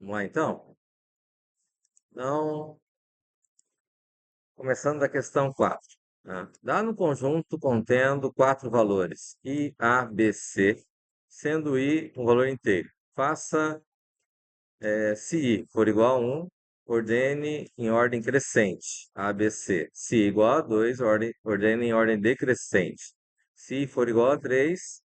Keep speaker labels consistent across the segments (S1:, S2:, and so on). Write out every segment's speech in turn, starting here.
S1: Vamos lá, então? Então, começando da questão 4. Né? Dá no conjunto contendo quatro valores, I, A, B, C, sendo I um valor inteiro. Faça, se I for igual a 1, ordene em ordem crescente, A, B, C. Se I igual a 2, ordene em ordem decrescente. Se I for igual a 3,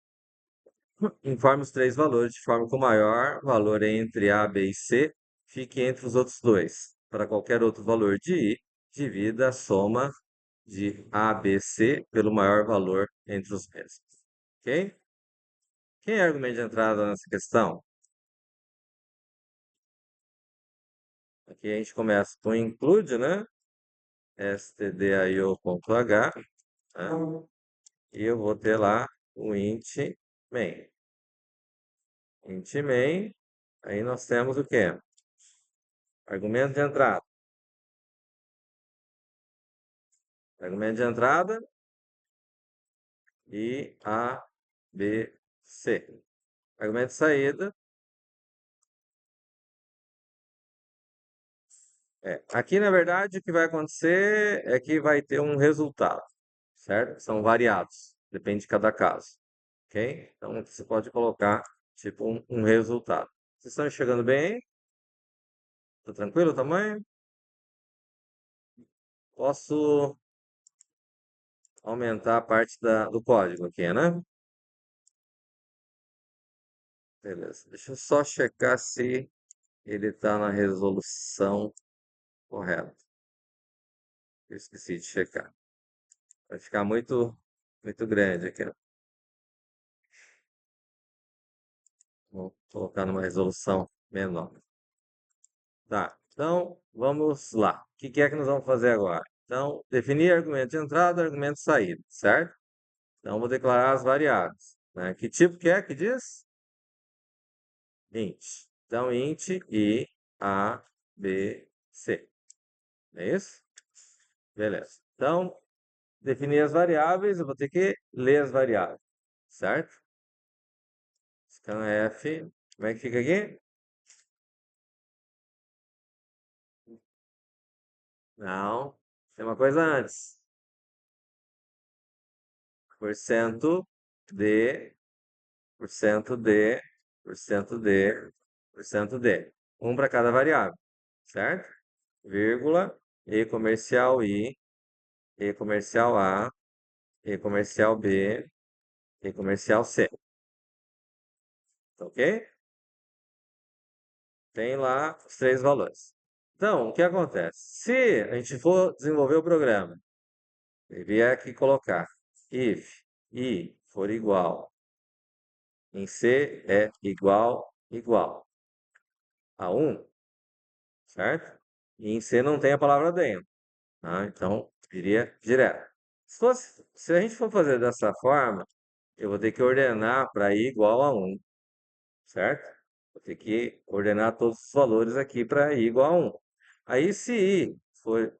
S1: informe os três valores de forma que o maior valor entre A, B e C fique entre os outros dois. Para qualquer outro valor de I, divida a soma de A, B, C pelo maior valor entre os mesmos. Ok? Quem é argumento de entrada nessa questão? Aqui a gente começa com include, né? stdio.h, né? E eu vou ter lá o int main. Int main, aí nós temos o quê? Argumento de entrada. Argumento de entrada, I, A, B, C. Argumento de saída. Aqui, na verdade, o que vai acontecer é que vai ter um resultado, certo? São variados, depende de cada caso, ok? Então, você pode colocar, tipo, um resultado. Vocês estão enxergando bem? Tá tranquilo o tamanho? Posso aumentar a parte do código aqui, né? Beleza. Deixa eu só checar se ele está na resolução correta. Eu esqueci de checar. Vai ficar muito grande aqui, ó. Vou colocar numa resolução menor. Tá, então vamos lá. O que é que nós vamos fazer agora? Então, definir argumento de entrada, argumento de saída, certo? Então, vou declarar as variáveis, né? Que tipo que é que diz? Int. Então, int i, a, b, c. É isso? Beleza. Então, definir as variáveis, eu vou ter que ler as variáveis, certo? Scanf, como é que fica aqui? Não, tem uma coisa antes. Porcento de, porcento de, porcento de, porcento de. Um para cada variável, certo? Vírgula, E comercial I, E comercial A, E comercial B, E comercial C. Tá ok? Tem lá os três valores. Então, o que acontece? Se a gente for desenvolver o programa, e vier aqui colocar if I for igual em C é igual a 1, certo? E em C não tem a palavra dentro, tá? Então, iria direto. Se a gente for fazer dessa forma, eu vou ter que ordenar para I igual a 1, certo? Vou ter que ordenar todos os valores aqui para I igual a 1. Aí, se I for,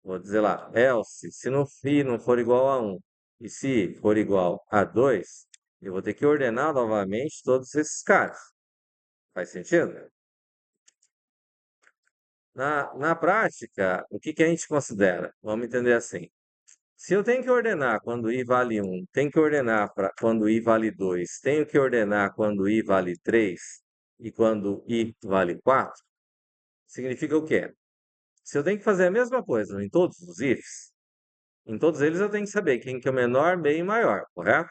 S1: vou dizer lá, else, se no I não for igual a 1 e se I for igual a 2, eu vou ter que ordenar novamente todos esses caras. Faz sentido? Na prática, o que a gente considera? Vamos entender assim. Se eu tenho que ordenar quando I vale 1, tenho que ordenar quando I vale 2, tenho que ordenar quando I vale 3 e quando I vale 4, significa o quê? Se eu tenho que fazer a mesma coisa em todos os ifs, em todos eles eu tenho que saber quem que é o menor, meio e maior, correto?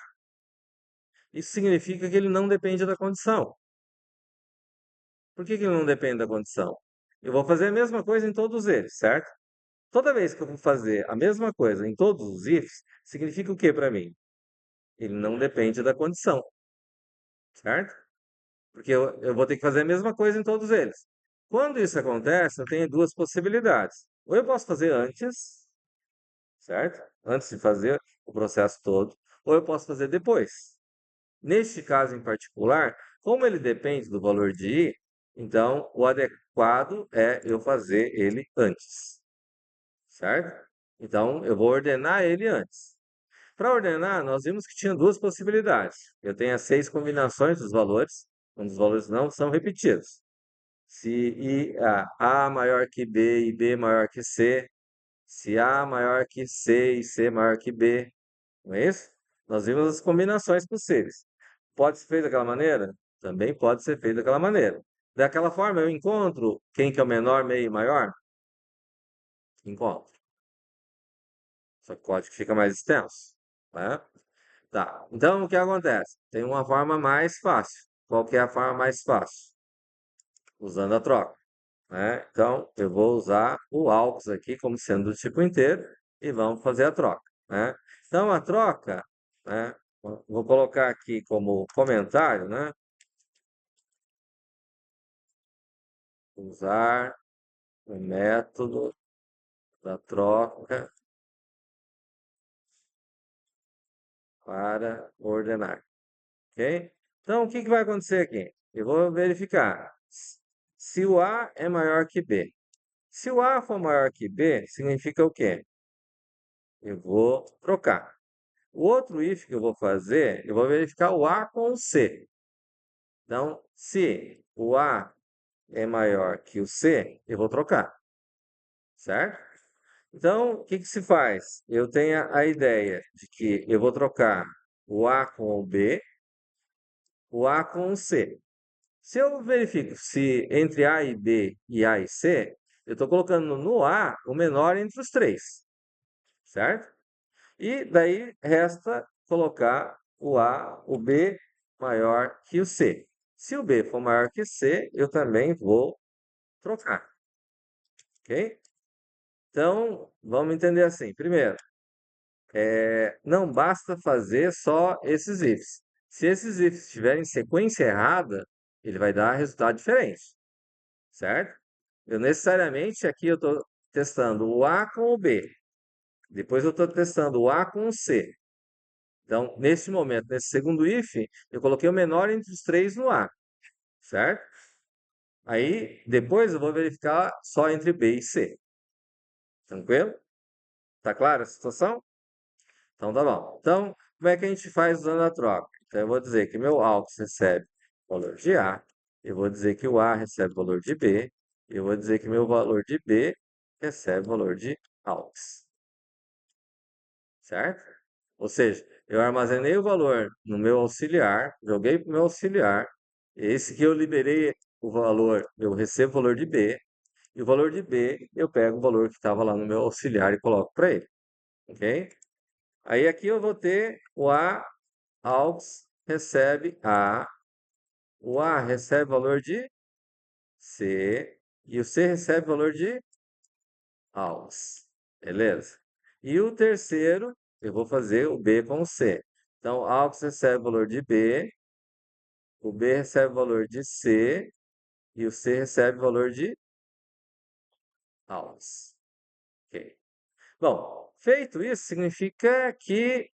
S1: Isso significa que ele não depende da condição. Por que ele não depende da condição? Eu vou fazer a mesma coisa em todos eles, certo? Toda vez que eu vou fazer a mesma coisa em todos os ifs, significa o que para mim? Ele não depende da condição, certo? Porque eu vou ter que fazer a mesma coisa em todos eles. Quando isso acontece, eu tenho duas possibilidades. Ou eu posso fazer antes, certo? Antes de fazer o processo todo, ou eu posso fazer depois. Neste caso em particular, como ele depende do valor de i, então o adequado é eu fazer ele antes, certo? Então eu vou ordenar ele antes. Para ordenar, nós vimos que tinha duas possibilidades. Eu tenho as 6 combinações dos valores, quando os valores não são repetidos, Se A maior que B e B maior que C, se A maior que C e C maior que B, não é isso? Nós vimos as combinações possíveis. Pode ser feito daquela maneira? Também pode ser feito daquela maneira. Daquela forma, eu encontro quem que é o menor, meio e maior? Encontro. Só que o código fica mais extenso, né? Tá. Então, o que acontece? Tem uma forma mais fácil. Qual que é a forma mais fácil? Usando a troca, né? Então, eu vou usar o AUX aqui como sendo do tipo inteiro e vamos fazer a troca, né? Então, a troca, né? Vou colocar aqui como comentário, né? Usar o método da troca para ordenar, ok? Então, o que que vai acontecer aqui? Eu vou verificar se o A é maior que B. Se o A for maior que B, significa o quê? Eu vou trocar. O outro if que eu vou fazer, eu vou verificar o A com o C. Então, se o A é maior que o C, eu vou trocar, certo? Então, o que que se faz? Eu tenho a ideia de que eu vou trocar o A com o B, o A com o C. Se eu verifico se entre A e B e A e C, eu estou colocando no A o menor entre os três, certo? E daí resta colocar o A, o B maior que o C. Se o B for maior que C, eu também vou trocar, ok? Então, vamos entender assim. Primeiro, não basta fazer só esses ifs. Se esses ifs estiverem em sequência errada, ele vai dar resultado diferente, certo? Eu necessariamente aqui eu estou testando o A com o B. Depois eu estou testando o A com o C. Então, nesse momento, nesse segundo if, eu coloquei o menor entre os três no A, certo? Aí, depois eu vou verificar só entre B e C. Tranquilo? Tá clara a situação? Então, tá bom. Então, como é que a gente faz usando a troca? Então, eu vou dizer que meu AUX recebe o valor de A, eu vou dizer que o A recebe o valor de B, e eu vou dizer que meu valor de B recebe o valor de AUX, certo? Ou seja, eu armazenei o valor no meu auxiliar, joguei para o meu auxiliar, esse que eu liberei o valor, eu recebo o valor de B, e o valor de B eu pego o valor que estava lá no meu auxiliar e coloco para ele, ok? Aí aqui eu vou ter o A, AUX recebe A, o A recebe valor de C, e o C recebe valor de AUX, beleza? E o terceiro, eu vou fazer o B com o C. Então, AUX recebe valor de B, o B recebe valor de C, e o C recebe valor de AUX. Ok. Bom, feito isso, significa que,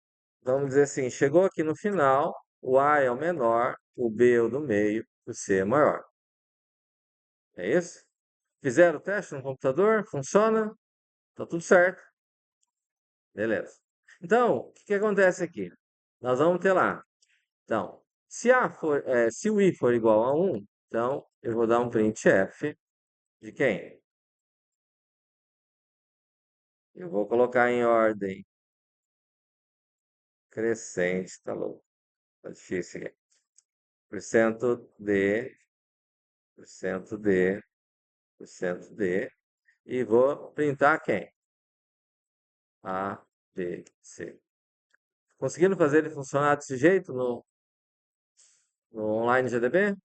S1: vamos dizer assim, chegou aqui no final, o A é o menor, o B é o do meio, o C é maior. É isso? Fizeram o teste no computador? Funciona? Tá tudo certo. Beleza. Então, o que que acontece aqui? Nós vamos ter lá. Então, se o i for igual a 1, então eu vou dar um printf de quem? Eu vou colocar em ordem crescente, tá louco? Tá difícil aqui. Porcento D, porcento D, porcento D. E vou printar quem? A, B, C. Conseguindo fazer ele funcionar desse jeito no online GDB?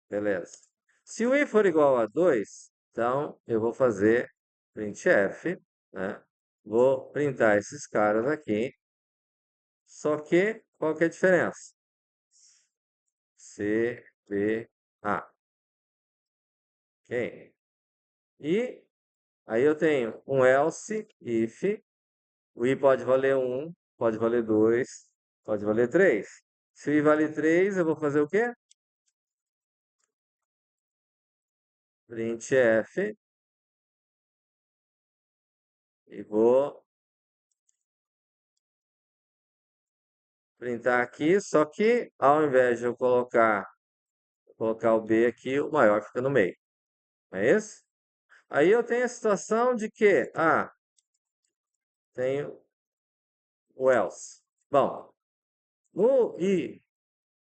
S1: Beleza. Se o i for igual a 2, então eu vou fazer printf, né? Vou printar esses caras aqui. Só que, qual que é a diferença? C, B, A. Ok? E aí eu tenho um else, if, o i pode valer 1, pode valer 2, pode valer 3. Se o i vale 3, eu vou fazer o quê? Printf e vou printar aqui, só que ao invés de eu colocar Colocar o B aqui, o maior fica no meio. Não é isso? Aí eu tenho a situação de que, tenho o else. Bom, no i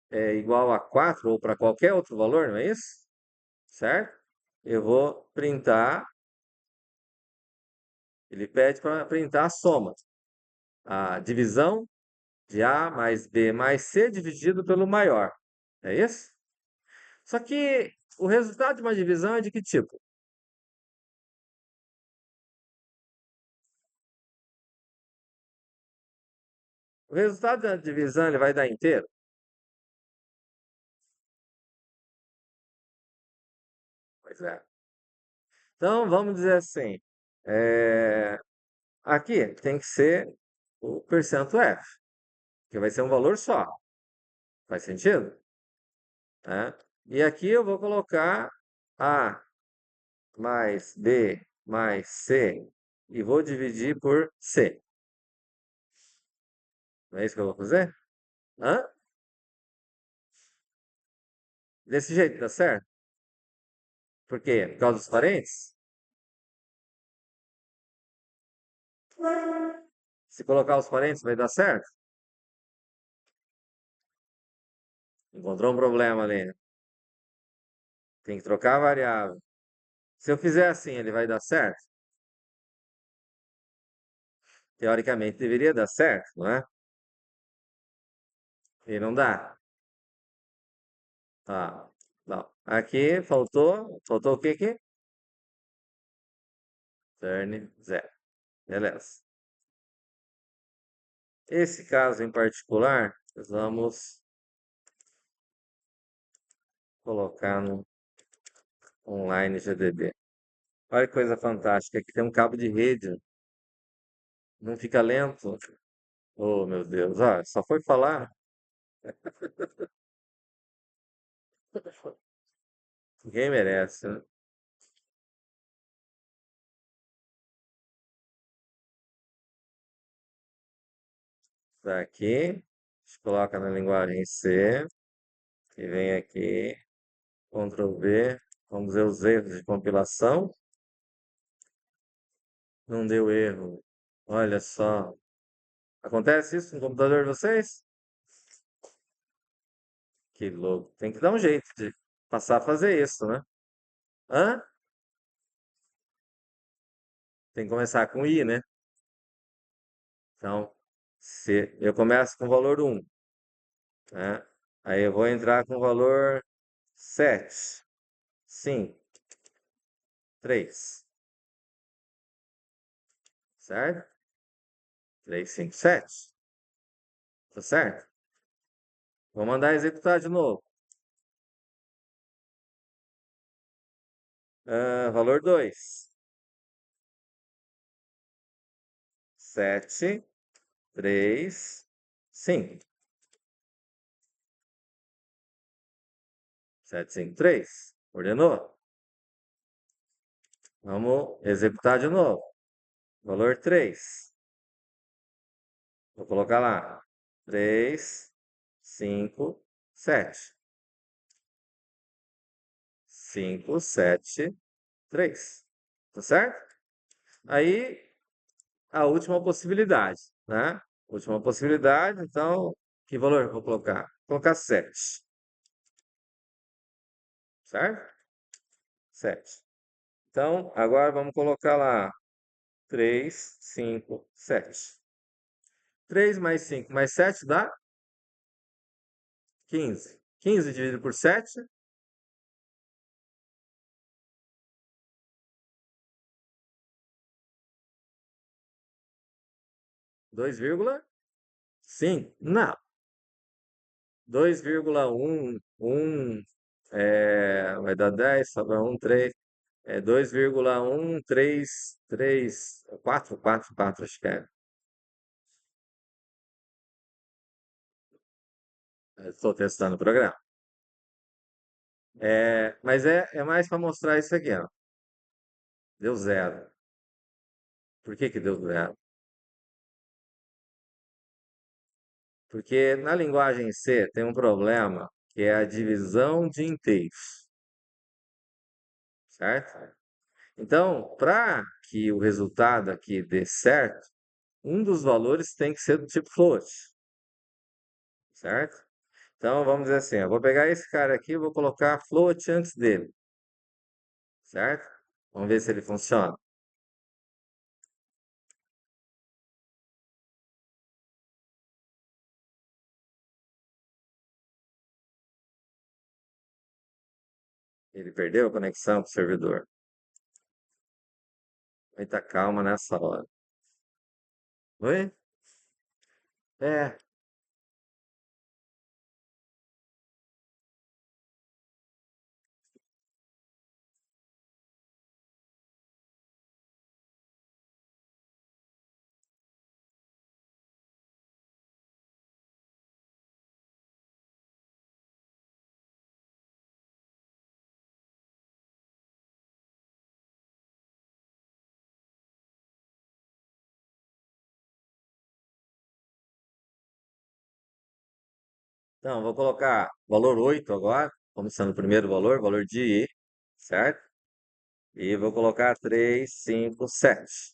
S1: é igual a 4 ou para qualquer outro valor, não é isso? Certo? Eu vou printar, ele pede para printar a soma, a divisão de A mais B mais C dividido pelo maior. É isso? Só que o resultado de uma divisão é de que tipo? O resultado da divisão ele vai dar inteiro? Pois é. Então, vamos dizer assim, é, aqui tem que ser o percento F, que vai ser um valor só. Faz sentido? Né? E aqui eu vou colocar A mais B mais C e vou dividir por C. Não é isso que eu vou fazer? Hã? Desse jeito, tá certo? Por quê? Por causa dos parentes? Se colocar os parentes vai dar certo? Encontrou um problema ali. Tem que trocar a variável. Se eu fizer assim, ele vai dar certo? Teoricamente deveria dar certo, não é? E não dá. Tá. Não. Aqui faltou o que aqui? Turn 0. Beleza. Esse caso em particular, nós vamos colocar no online GDB. Olha que coisa fantástica. Aqui tem um cabo de rede. Não fica lento. Oh, meu Deus. Só foi falar. Ninguém merece, né? Tá aqui. A gente coloca na linguagem C. E vem aqui. Ctrl V. Vamos ver os erros de compilação. Não deu erro. Olha só. Acontece isso no computador de vocês? Que louco. Tem que dar um jeito de passar a fazer isso, né? Hã? Tem que começar com I, né? Então, se eu começo com o valor 1, né? Aí eu vou entrar com o valor 7, 5, 3, certo? 3, 5, 7. Tá certo? Vou mandar executar de novo. Valor 2, 7, 3, 5. 7, 5, 3. Ordenou? Vamos executar de novo. Valor 3. Vou colocar lá. 3, 5, 7. 5, 7, 3. Tá certo? Aí, a última possibilidade, né? Última possibilidade, então, que valor eu vou colocar? Vou colocar 7. Certo? 7. Então, agora vamos colocar lá 3, 5, 7. 3 mais 5 mais 7 dá 15. 15 dividido por 7, 2,5. Não. 2,11 vai dar 10, sobra 1, 3. 2,133, 4, 4, 4, acho que é. Estou testando o programa. Mas é mais para mostrar isso aqui, ó. Deu zero. Por que que deu zero? Porque na linguagem C tem um problema que é a divisão de inteiros, certo? Então, para que o resultado aqui dê certo, um dos valores tem que ser do tipo float, certo? Então, vamos dizer assim, eu vou pegar esse cara aqui e vou colocar float antes dele, certo? Vamos ver se ele funciona. Ele perdeu a conexão com o servidor. Muita calma nessa hora. Oi? É. Então, vou colocar valor 8 agora, como sendo o primeiro valor, valor de I, certo? E vou colocar 3, 5, 7.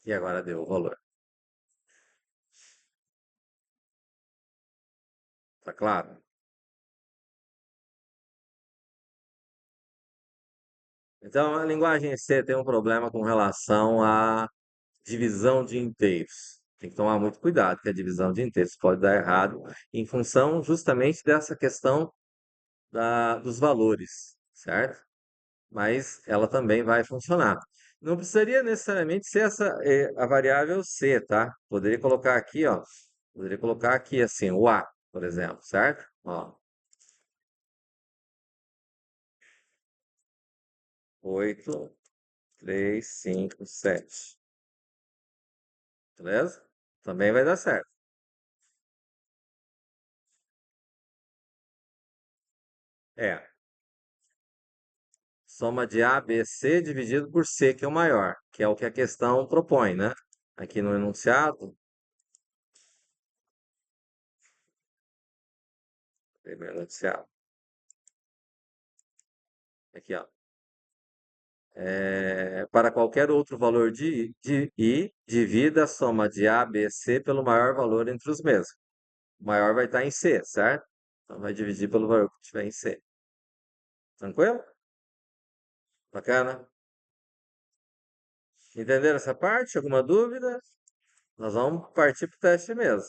S1: E agora deu o valor. Tá claro? Então, a linguagem C tem um problema com relação à divisão de inteiros. Tem que tomar muito cuidado, que a divisão de inteiros pode dar errado em função justamente dessa questão dos valores, certo? Mas ela também vai funcionar. Não precisaria necessariamente ser a variável C, tá? Poderia colocar aqui, ó. Poderia colocar aqui assim, o A, por exemplo, certo? Ó, 8, 3, 5, 7. Beleza? Também vai dar certo. É. Soma de A, B, C dividido por C, que é o maior, que é o que a questão propõe, né? Aqui no enunciado, primeiro enunciado, aqui, ó. Para qualquer outro valor de I, divida a soma de A, B, C pelo maior valor entre os mesmos. O maior vai estar em C, certo? Então vai dividir pelo valor que tiver em C. Tranquilo? Bacana? Entenderam essa parte? Alguma dúvida? Nós vamos partir para o teste mesmo.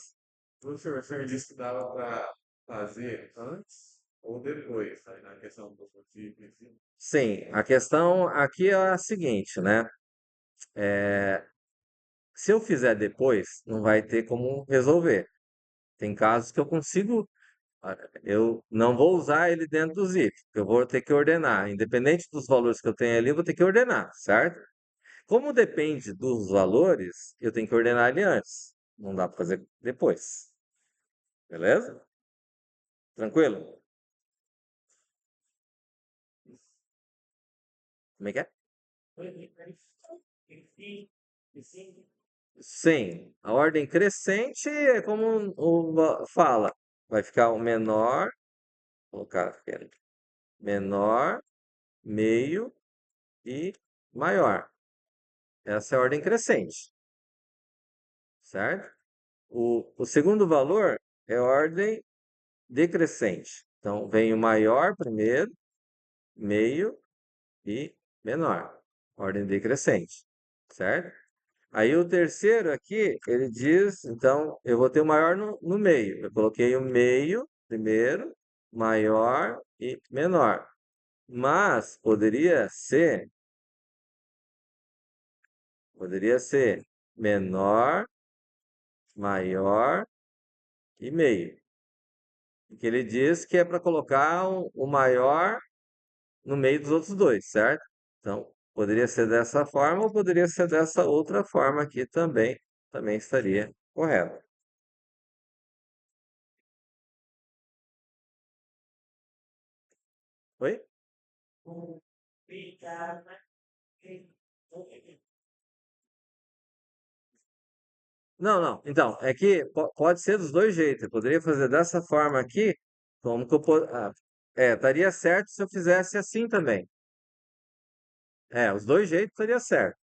S1: Professor, o senhor disse que dava para fazer antes ou depois, aí na questão do princípio. Sim, a questão aqui é a seguinte, né? Se eu fizer depois, não vai ter como resolver. Tem casos que eu consigo, eu não vou usar ele dentro do zip, eu vou ter que ordenar. Independente dos valores que eu tenho ali, eu vou ter que ordenar, certo? Como depende dos valores, eu tenho que ordenar ele antes. Não dá para fazer depois. Beleza? Tranquilo? Como é que é? Sim, a ordem crescente é como fala. Vai ficar o menor, vou colocar aqui, menor, meio e maior. Essa é a ordem crescente, certo? O segundo valor é a ordem decrescente. Então, vem o maior primeiro, meio e menor. Ordem decrescente, certo? Aí o terceiro aqui, ele diz, então, eu vou ter o maior no meio. Eu coloquei o meio primeiro, maior e menor. Mas poderia ser menor, maior e meio. Que ele diz que é para colocar o maior no meio dos outros dois, certo? Então, poderia ser dessa forma ou poderia ser dessa outra forma aqui também, também estaria correto. Oi? Não, não. Então, é que pode ser dos dois jeitos. Eu poderia fazer dessa forma aqui, como que eu estaria certo se eu fizesse assim também. É, os dois jeitos estaria certo,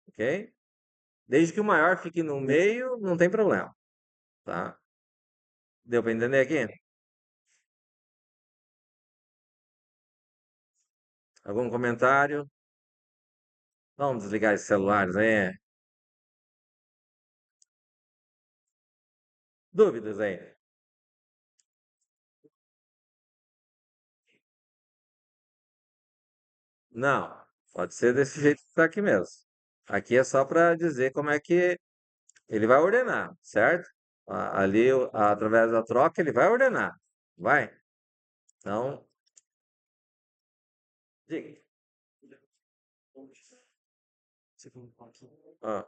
S1: ok? Desde que o maior fique no meio, não tem problema, tá? Deu para entender aqui? Algum comentário? Vamos desligar esses celulares aí. Dúvidas aí? Não, pode ser desse jeito que está aqui mesmo. Aqui é só para dizer como é que ele vai ordenar, certo? Ali, através da troca, ele vai ordenar. Vai? Então, diga. Ah,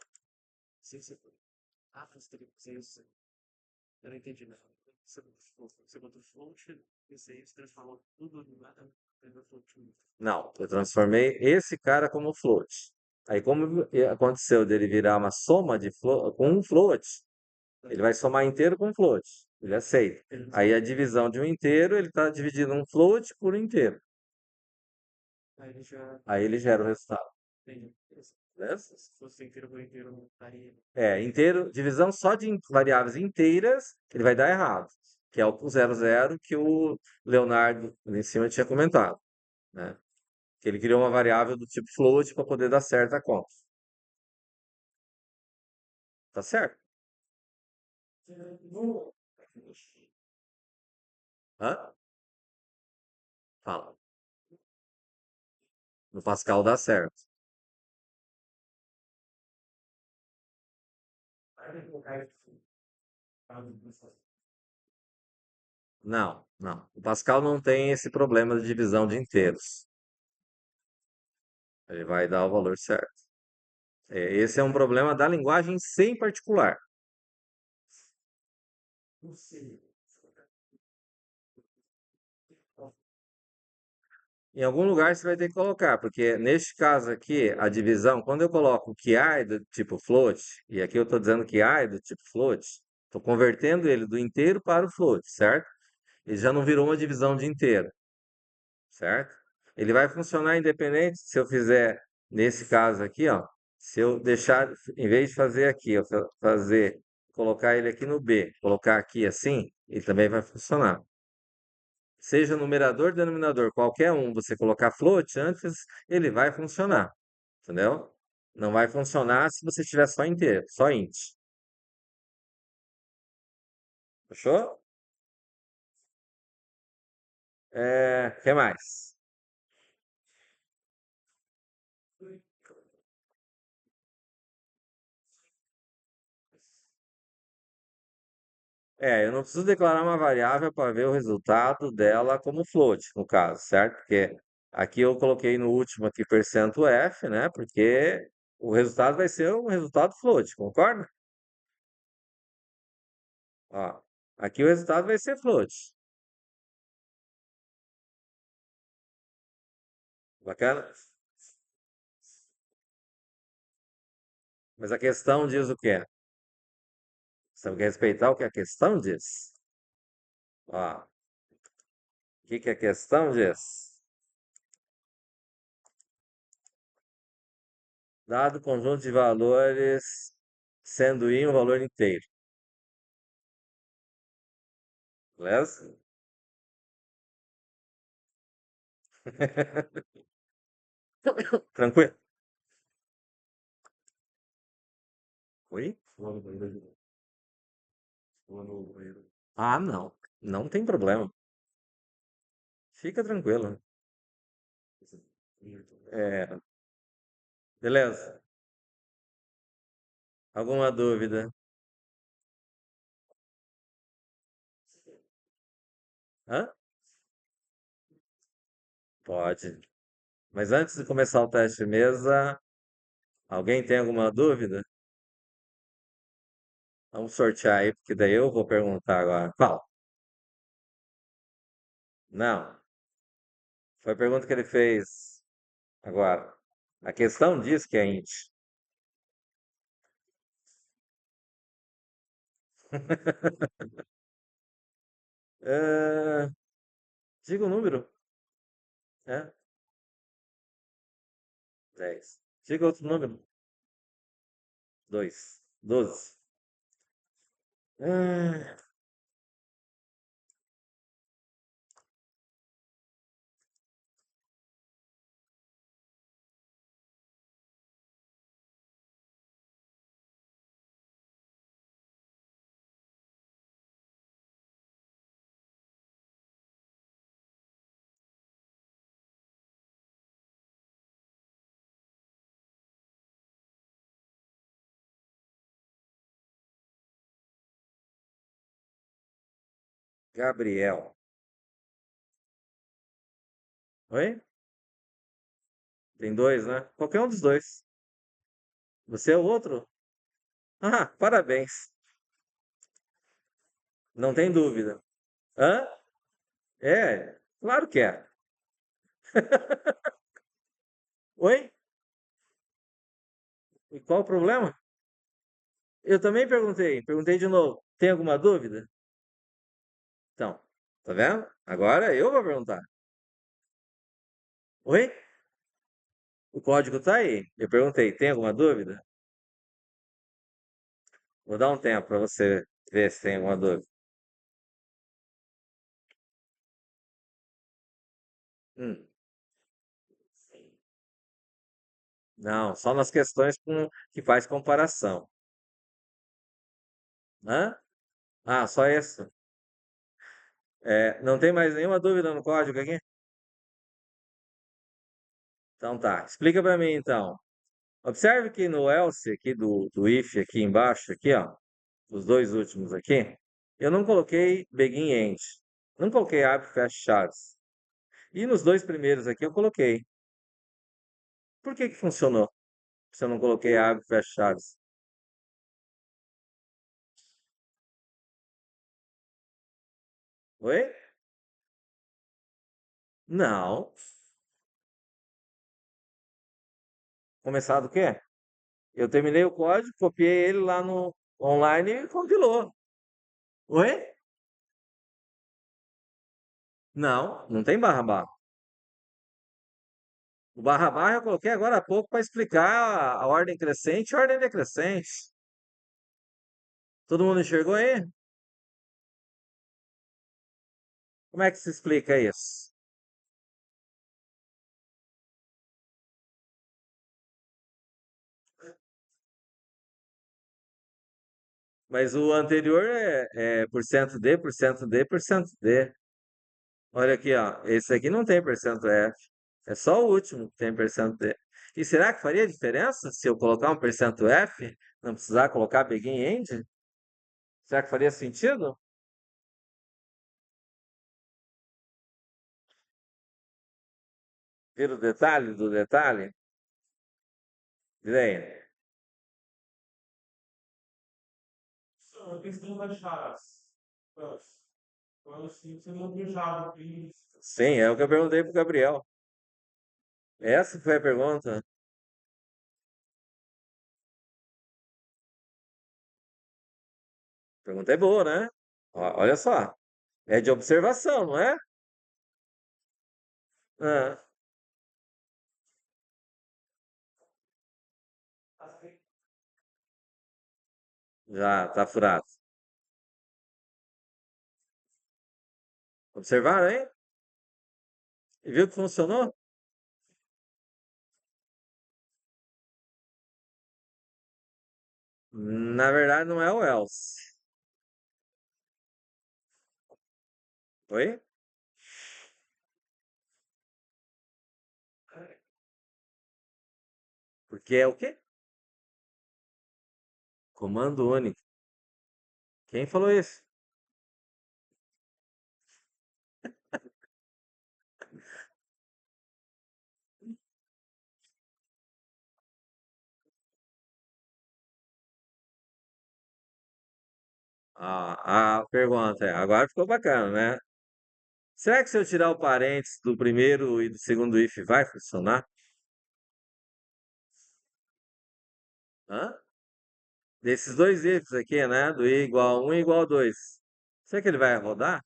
S1: não, eu transformei esse cara como float. Aí, como aconteceu dele virar uma soma de float, com um float, ele vai somar inteiro com float. Ele aceita. Aí, a divisão de um inteiro, ele está dividindo um float por um inteiro. Aí, ele gera o resultado. Beleza? É, inteiro, divisão só de variáveis inteiras, ele vai dar errado, que é o 00 que o Leonardo ali em cima tinha comentado, né? Que ele criou uma variável do tipo float para poder dar certo a conta. Tá certo? Hã? Fala. No Pascal dá certo. Não, não. O Pascal não tem esse problema de divisão de inteiros. Ele vai dar o valor certo. Esse é um problema da linguagem C em particular. Em algum lugar você vai ter que colocar, porque neste caso aqui, a divisão, quando eu coloco que A é do tipo float, e aqui eu estou dizendo que A é do tipo float, estou convertendo ele do inteiro para o float, certo? Ele já não virou uma divisão de inteiro, certo? Ele vai funcionar independente se eu fizer, nesse caso aqui, ó, se eu deixar, em vez de fazer aqui, eu fazer, colocar ele aqui no B, colocar aqui assim, ele também vai funcionar. Seja numerador, denominador, qualquer um, você colocar float antes, ele vai funcionar, entendeu? Não vai funcionar se você tiver só inteiro, só int. Fechou? Que mais? Eu não preciso declarar uma variável para ver o resultado dela como float, no caso, certo? Porque aqui eu coloquei no último aqui percento %f, né? Porque o resultado vai ser um resultado float, concorda? Ó, aqui o resultado vai ser float. Bacana? Mas a questão diz o quê? Você tem que respeitar o que a questão diz. Ó, o que que a questão diz? Dado o conjunto de valores, sendo i um valor inteiro. Beleza? Tranquilo? Oi? Ah, não. Não tem problema. Fica tranquilo. É, beleza. Alguma dúvida? Hã? Pode. Mas antes de começar o teste de mesa, alguém tem alguma dúvida? Vamos sortear aí, porque daí eu vou perguntar agora. Fala. Não. Foi a pergunta que ele fez agora. A questão diz que é int. Ah, diga o número. É, 10. Diga outro número. 2. 12. Ah, Gabriel. Oi? Tem dois, né? Qualquer um dos dois. Você é o outro? Ah, parabéns. Não tem dúvida. Hã? É, claro que é. Oi? E qual o problema? Eu também perguntei. Perguntei de novo. Tem alguma dúvida? Então, tá vendo? Agora eu vou perguntar. Oi? O código tá aí. Eu perguntei, tem alguma dúvida? Vou dar um tempo para você ver se tem alguma dúvida. Hum, não, só nas questões que faz comparação. Hã? Ah, só isso. É, não tem mais nenhuma dúvida no código aqui? Então tá. Explica para mim então. Observe que no else aqui do if aqui embaixo, aqui ó, os dois últimos aqui, eu não coloquei begin end. Não coloquei abre e fecha chaves. E nos dois primeiros aqui eu coloquei. Por que que funcionou? Se eu não coloquei abre e fecha chaves? Oi? Não. Começar do quê? Eu terminei o código, copiei ele lá no online e compilou. Oi? Não, não tem barra barra. O barra barra eu coloquei agora há pouco para explicar a ordem crescente e a ordem decrescente. Todo mundo enxergou aí? Como é que se explica isso? Mas o anterior é porcento %D, porcento %D, porcento %D. Olha aqui, ó. Esse aqui não tem porcento %F. É só o último que tem porcento %D. E será que faria diferença se eu colocar um porcento %F? Não precisar colocar begin end? Será que faria sentido? Ver o detalhe do detalhe? Vê
S2: A questão das chaves. Quando sim, você não viu chave.
S1: Sim, é o que eu perguntei pro Gabriel. Essa foi a pergunta. Pergunta é boa, né? Olha só. É de observação, não é? Ah, já tá furado. Observaram, hein? E viu que funcionou? Na verdade, não é o else. Oi? Porque é o quê? Comando único. Quem falou isso? A pergunta é, agora ficou bacana, né? Será que se eu tirar o parênteses do primeiro e do segundo if vai funcionar? Hã? Desses dois ifs aqui, né? Do i igual a 1 e igual a 2. Será que ele vai rodar?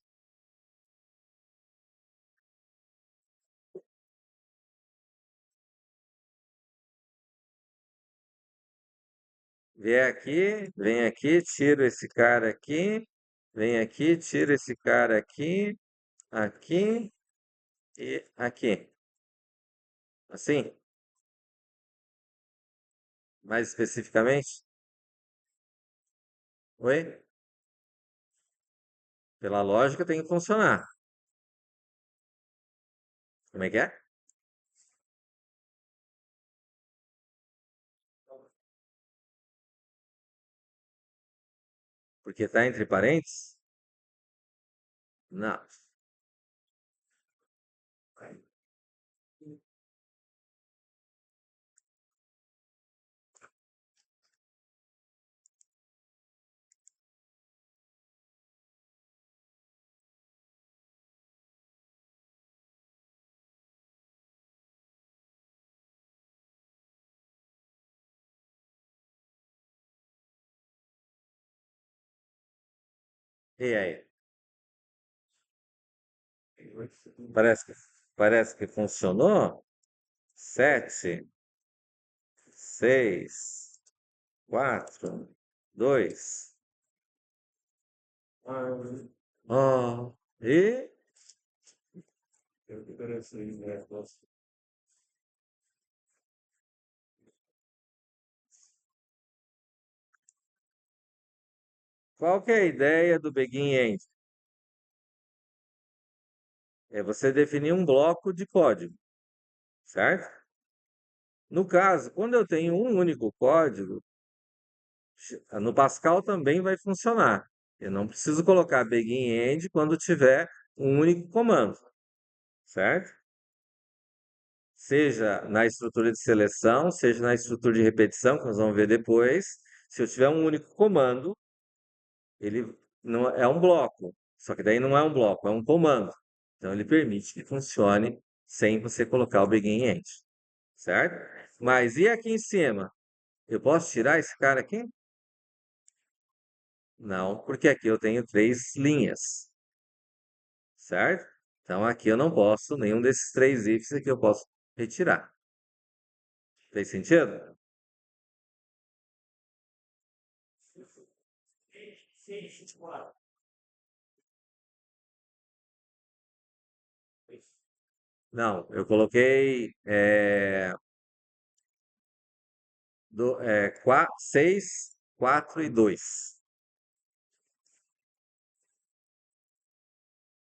S1: Vem aqui, tiro esse cara aqui, vem aqui, tiro esse cara aqui, aqui e aqui. Assim, mais especificamente? Oi? Pela lógica tem que funcionar. Como é que é? Porque está entre parênteses? Não. E aí? Parece que, parece que funcionou. 7, 6, 4, 2.
S2: Ah,
S1: Oh, e
S2: eu que interessei, né? Nossa.
S1: qual que é a ideia do Begin End? É você definir um bloco de código, certo? No caso, quando eu tenho um único código, no Pascal também vai funcionar. Eu não preciso colocar Begin End quando tiver um único comando, certo? Seja na estrutura de seleção, seja na estrutura de repetição, que nós vamos ver depois. Se eu tiver um único comando, ele não é um bloco, só que daí não é um bloco, é um comando. Então ele permite que funcione sem você colocar o begin end, certo? Mas e aqui em cima? Eu posso tirar esse cara aqui? Não, porque aqui eu tenho três linhas, certo? Então aqui eu não posso, nenhum desses três ifs aqui eu posso retirar. Fez sentido?
S2: Sim, claro.
S1: Não, eu coloquei 6, 4 e 2.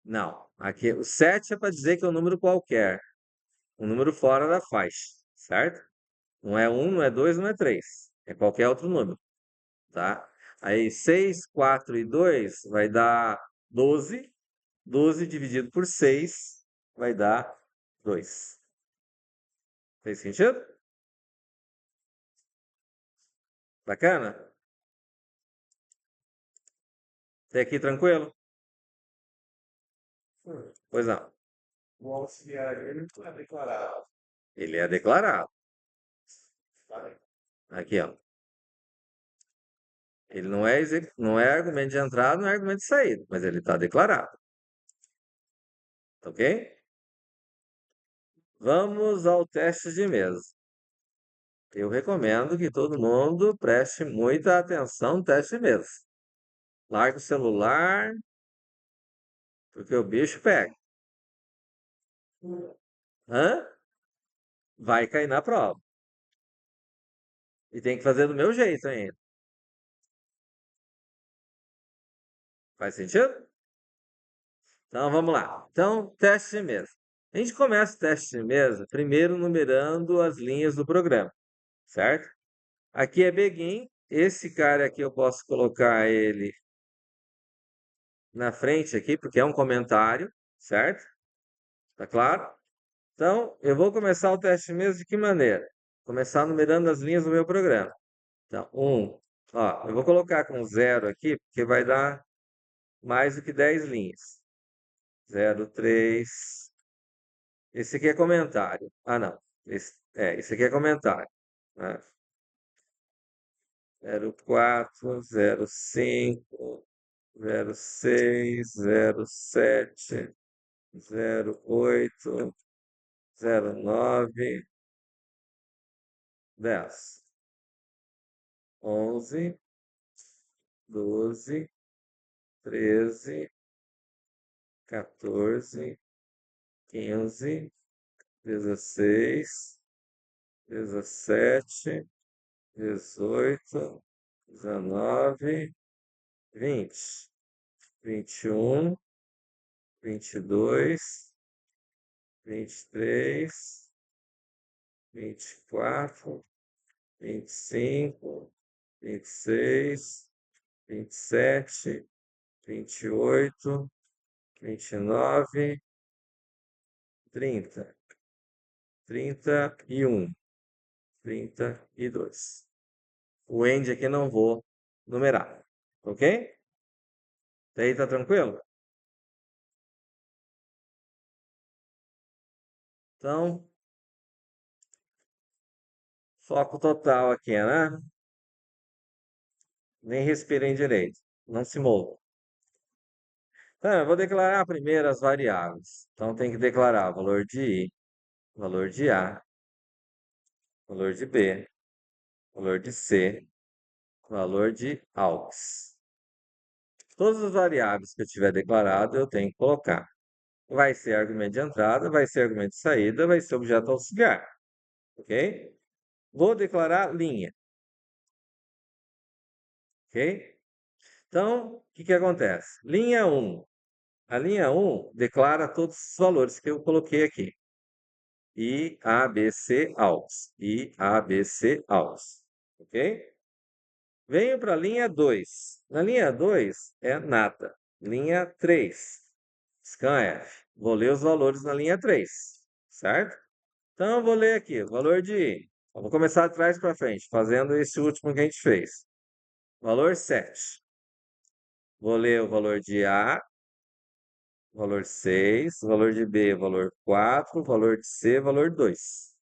S1: Não, aqui o 7 é para dizer que é um número qualquer, um número fora da faixa, certo? Não é um, não é 2, não é 3. É qualquer outro número, tá? Aí 6, 4 e 2 vai dar 12. 12 dividido por 6 vai dar 2. Fez sentido? Bacana? Até aqui tranquilo? Pois não.
S2: O auxiliar ele não é declarado.
S1: Ele é declarado.
S2: Tá?
S1: Aqui, ó. Ele não é argumento de entrada, não é argumento de saída, mas ele está declarado. Ok? Vamos ao teste de mesa. Eu recomendo que todo mundo preste muita atenção no teste de mesa. Larga o celular, porque o bicho pega. Hã? Vai cair na prova. E tem que fazer do meu jeito ainda. Faz sentido? Então vamos lá. Então, teste de mesa. A gente começa o teste de mesa primeiro numerando as linhas do programa, certo? Aqui é begin. Esse cara aqui eu posso colocar ele na frente aqui, porque é um comentário, certo? Tá claro? Então, eu vou começar o teste mesmo de que maneira? Começar numerando as linhas do meu programa. Então, ó, eu vou colocar com zero aqui, porque vai dar mais do que 10 linhas. 0, 3. Esse aqui é comentário. Ah, não. Esse aqui é comentário, né? 04, 05, 06, 07, 08, 09, 10, 11, 12, 13, 14, 15, 16, 17, 18, 19, 20, 21, 22, 23, 24, 25, 26, 27, 28, 29, 30, 31, 32. O end aqui não vou numerar, ok? Daí tá tranquilo? Então, foco total aqui, né? Nem respirem direito, não se movam. Então, eu vou declarar primeiro as variáveis. Então, tem que declarar valor de I, valor de A, valor de B, valor de C, valor de AUX. Todas as variáveis que eu tiver declarado, eu tenho que colocar. Vai ser argumento de entrada, vai ser argumento de saída, vai ser objeto auxiliar. Ok? Vou declarar linha. Ok? Então, o que acontece? Linha 1. A linha 1 declara todos os valores que eu coloquei aqui. I, A, B, C, AUX. I, A, B, C, AUX. Ok? Venho para a linha 2. Na linha 2 é nada. Linha 3, scanf. Vou ler os valores na linha 3, certo? Então, eu vou ler aqui, o valor de I. Eu vou começar de trás para frente, fazendo esse último que a gente fez. Valor 7. Vou ler o valor de A, valor 6, valor de B, valor 4, valor de C, valor 2.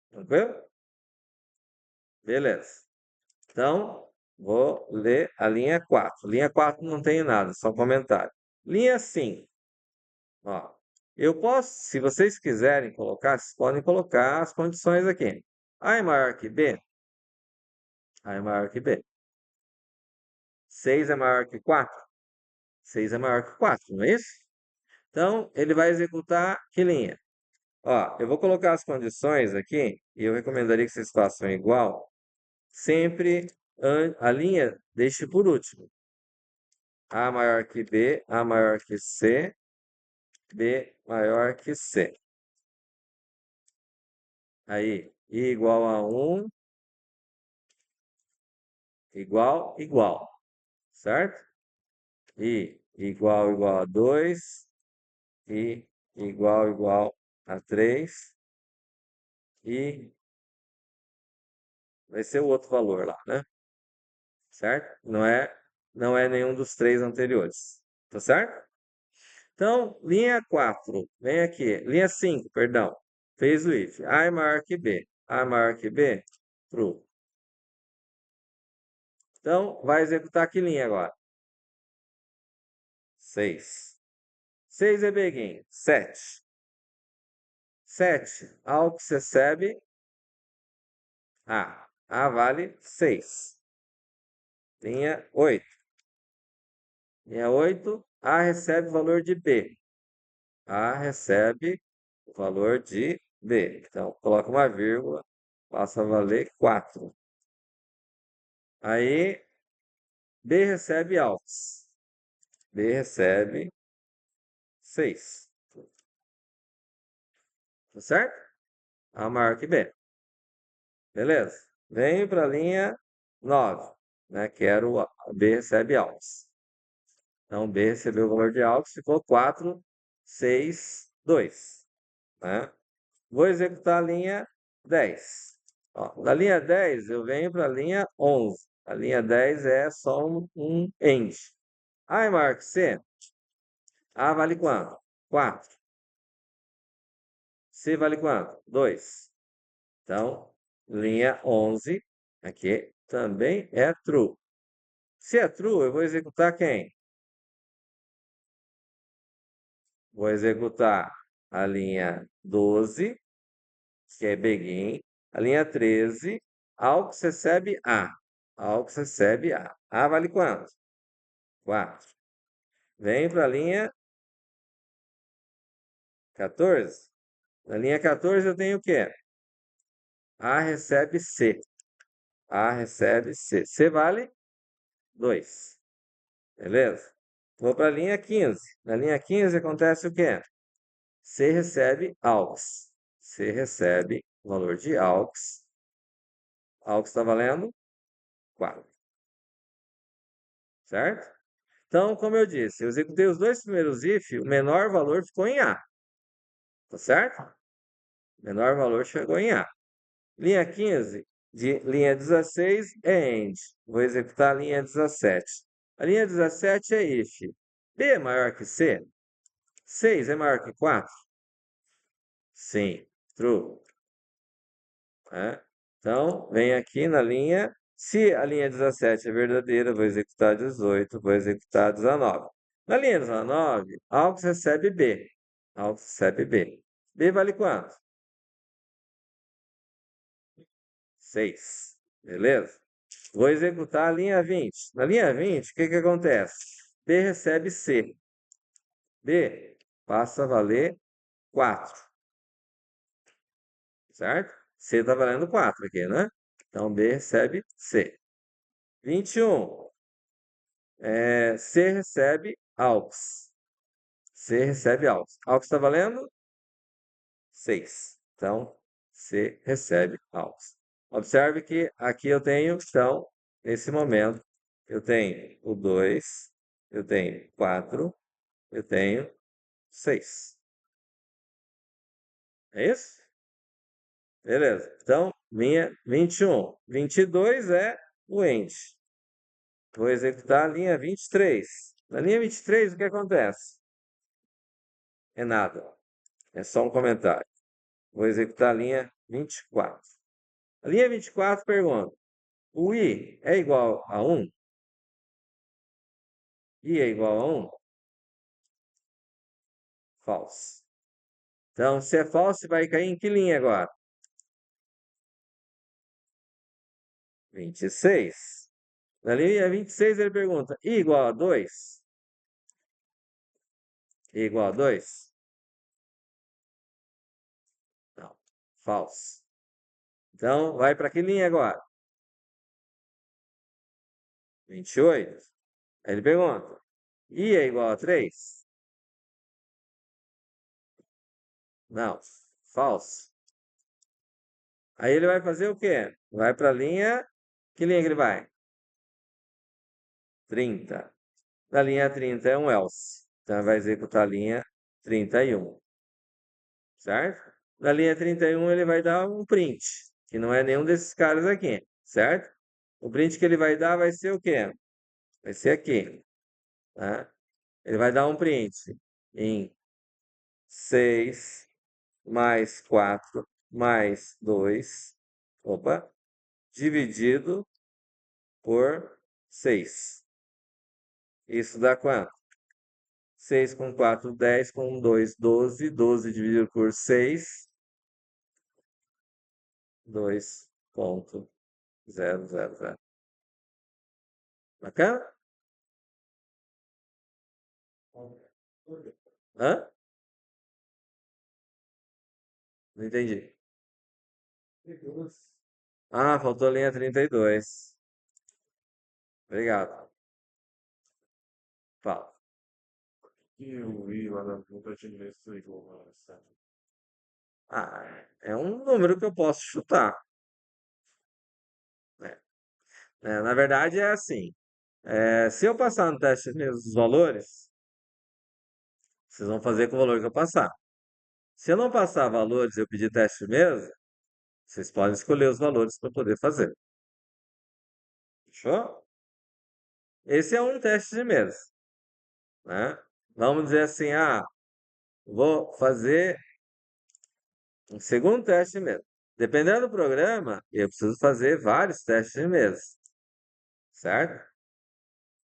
S1: Tranquilo? Beleza. Então, vou ler a linha 4. Linha 4 não tem nada, só comentário. Linha 5. Ó, eu posso, se vocês quiserem colocar, vocês podem colocar as condições aqui. A é maior que B? A é maior que B. 6 é maior que 4? 6 é maior que 4, não é isso? Então, ele vai executar que linha? Ó, eu vou colocar as condições aqui, e eu recomendaria que vocês façam igual. Sempre a linha deixe por último. A maior que B, A maior que C, B maior que C. Aí, I igual a 1, igual, igual, certo? I igual a 2, I igual a 3, e vai ser o outro valor lá, né? Certo? Não é nenhum dos três anteriores. Tá certo? Então, linha 4, vem aqui. Linha 5, perdão. Fez o if. A é maior que B. A é maior que B, true. Então, vai executar que linha agora? 6. 6 é begin. 7. 7. AUX recebe A. A vale 6. Linha 8. Linha 8. A recebe o valor de B. A recebe o valor de B. Então, coloca uma vírgula, passa a valer 4. Aí, B recebe AUX. B recebe 6. Tá certo? A maior que B. Beleza? Venho para a linha 9, né? Quero a B recebe AUX. Então, B recebeu o valor de AUX, ficou 4, 6, 2. Né? Vou executar a linha 10. Ó, da linha 10, eu venho para a linha 11. A linha 10 é só um end. A é maior que C? A vale quanto? 4. C vale quanto? 2. Então, linha 11 Aqui também é true. Se é true, eu vou executar quem? Vou executar a linha 12, que é begin, a linha 13, AUX recebe A. AUX recebe A. A vale quanto? 4. Vem para a linha 14. Na linha 14 eu tenho o quê? A recebe C. A recebe C. C vale 2. Beleza? Vou para a linha 15. Na linha 15 acontece o quê? C recebe AUX. C recebe o valor de AUX. AUX está valendo 4. Certo? Então, como eu disse, eu executei os dois primeiros if, o menor valor ficou em A. Tá certo? O menor valor chegou em A. Linha 15, de linha 16 é AND. Vou executar a linha 17. A linha 17 é if. B é maior que C? 6 é maior que 4? Sim, true. Né? Então, vem aqui na linha. Se a linha 17 é verdadeira, vou executar 18, vou executar 19. Na linha 19, AUX recebe B. AUX recebe B. B vale quanto? 6. Beleza? Vou executar a linha 20. Na linha 20, o que que acontece? B recebe C. B passa a valer 4. Certo? C está valendo 4 aqui, né? Então, B recebe C. 21. C recebe AUX. C recebe AUX. AUX está valendo 6. Então, C recebe AUX. Observe que aqui eu tenho, então, nesse momento, eu tenho o 2, eu tenho 4, eu tenho 6. É isso? Beleza. Então, linha 21. 22 é o end. Vou executar a linha 23. Na linha 23, o que acontece? É nada. É só um comentário. Vou executar a linha 24. A linha 24 pergunta: o i é igual a 1? I é igual a 1? False. Então, se é false, vai cair em que linha agora? 26. Na linha 26, ele pergunta: i igual a 2? I igual a 2? Não. False. Então, vai para que linha agora? 28. Aí ele pergunta: i é igual a 3? Não. False. Aí ele vai fazer o quê? Vai para a linha. Que linha que ele vai? 30. Na linha 30 é um else. Então, vai executar a linha 31. Certo? Na linha 31, ele vai dar um print, que não é nenhum desses caras aqui. Certo? O print que ele vai dar vai ser o quê? Vai ser aqui. Tá? Ele vai dar um print em 6 mais 4 mais 2, opa, dividido por 6. Isso dá quanto? 6 com 4, 10, com 2, 12. 12 dividido por 6, 2,000. Bacana? Hã? Não entendi. Ah, faltou a linha 32. Obrigado. Fala.
S2: E o i lá na ponta de inglês é igual a 7.
S1: Ah, é um número que eu posso chutar. Né? Na verdade, é assim. Se eu passar no teste mesmo os valores, vocês vão fazer com o valor que eu passar. Se eu não passar valores e eu pedir teste mesmo, vocês podem escolher os valores para poder fazer. Fechou? Esse é um teste de mesa, né? Vamos dizer assim, vou fazer um segundo teste mesmo. Dependendo do programa, eu preciso fazer vários testes de mesa, certo?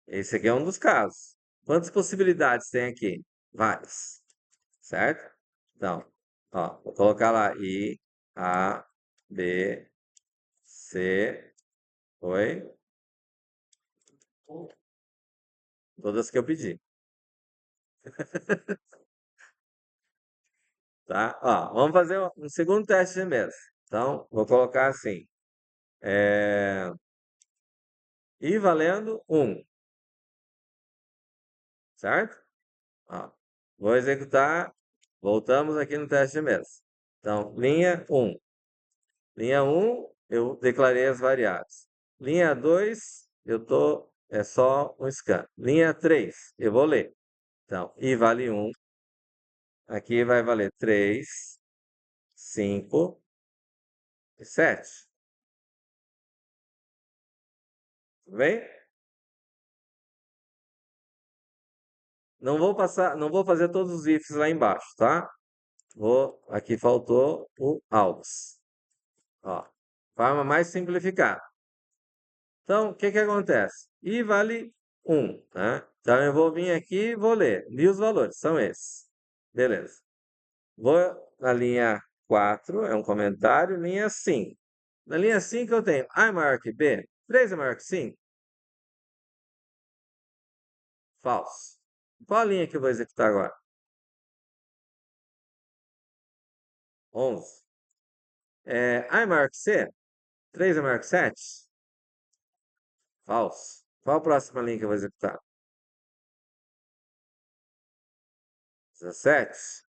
S1: Esse aqui é um dos casos. Quantas possibilidades tem aqui? Várias, certo? Então, ó, vou colocar lá I, A, B, C, oi, todas que eu pedi, tá? Ó, vamos fazer um segundo teste de mesa. Então, vou colocar assim, I valendo 1, certo? Ó, vou executar, voltamos aqui no teste de mesa. Então, linha 1. Linha 1, eu declarei as variáveis. Linha 2, é só um scan. Linha 3, eu vou ler. Então, I vale 1. Aqui vai valer 3, 5 e 7. Tudo bem? Não vou fazer todos os ifs lá embaixo, tá? Aqui faltou o else. Ó, forma mais simplificada. Então, o que que acontece? I vale 1, né? Então, eu vou vir aqui e vou ler. Li os valores, são esses. Beleza. Vou na linha 4, é um comentário, linha 5. Na linha 5 eu tenho A é maior que B, 3 é maior que 5, falso. Qual a linha que eu vou executar agora? 11. A é maior que C, 3 é maior que 7, falso. Qual a próxima linha que eu vou executar? 17.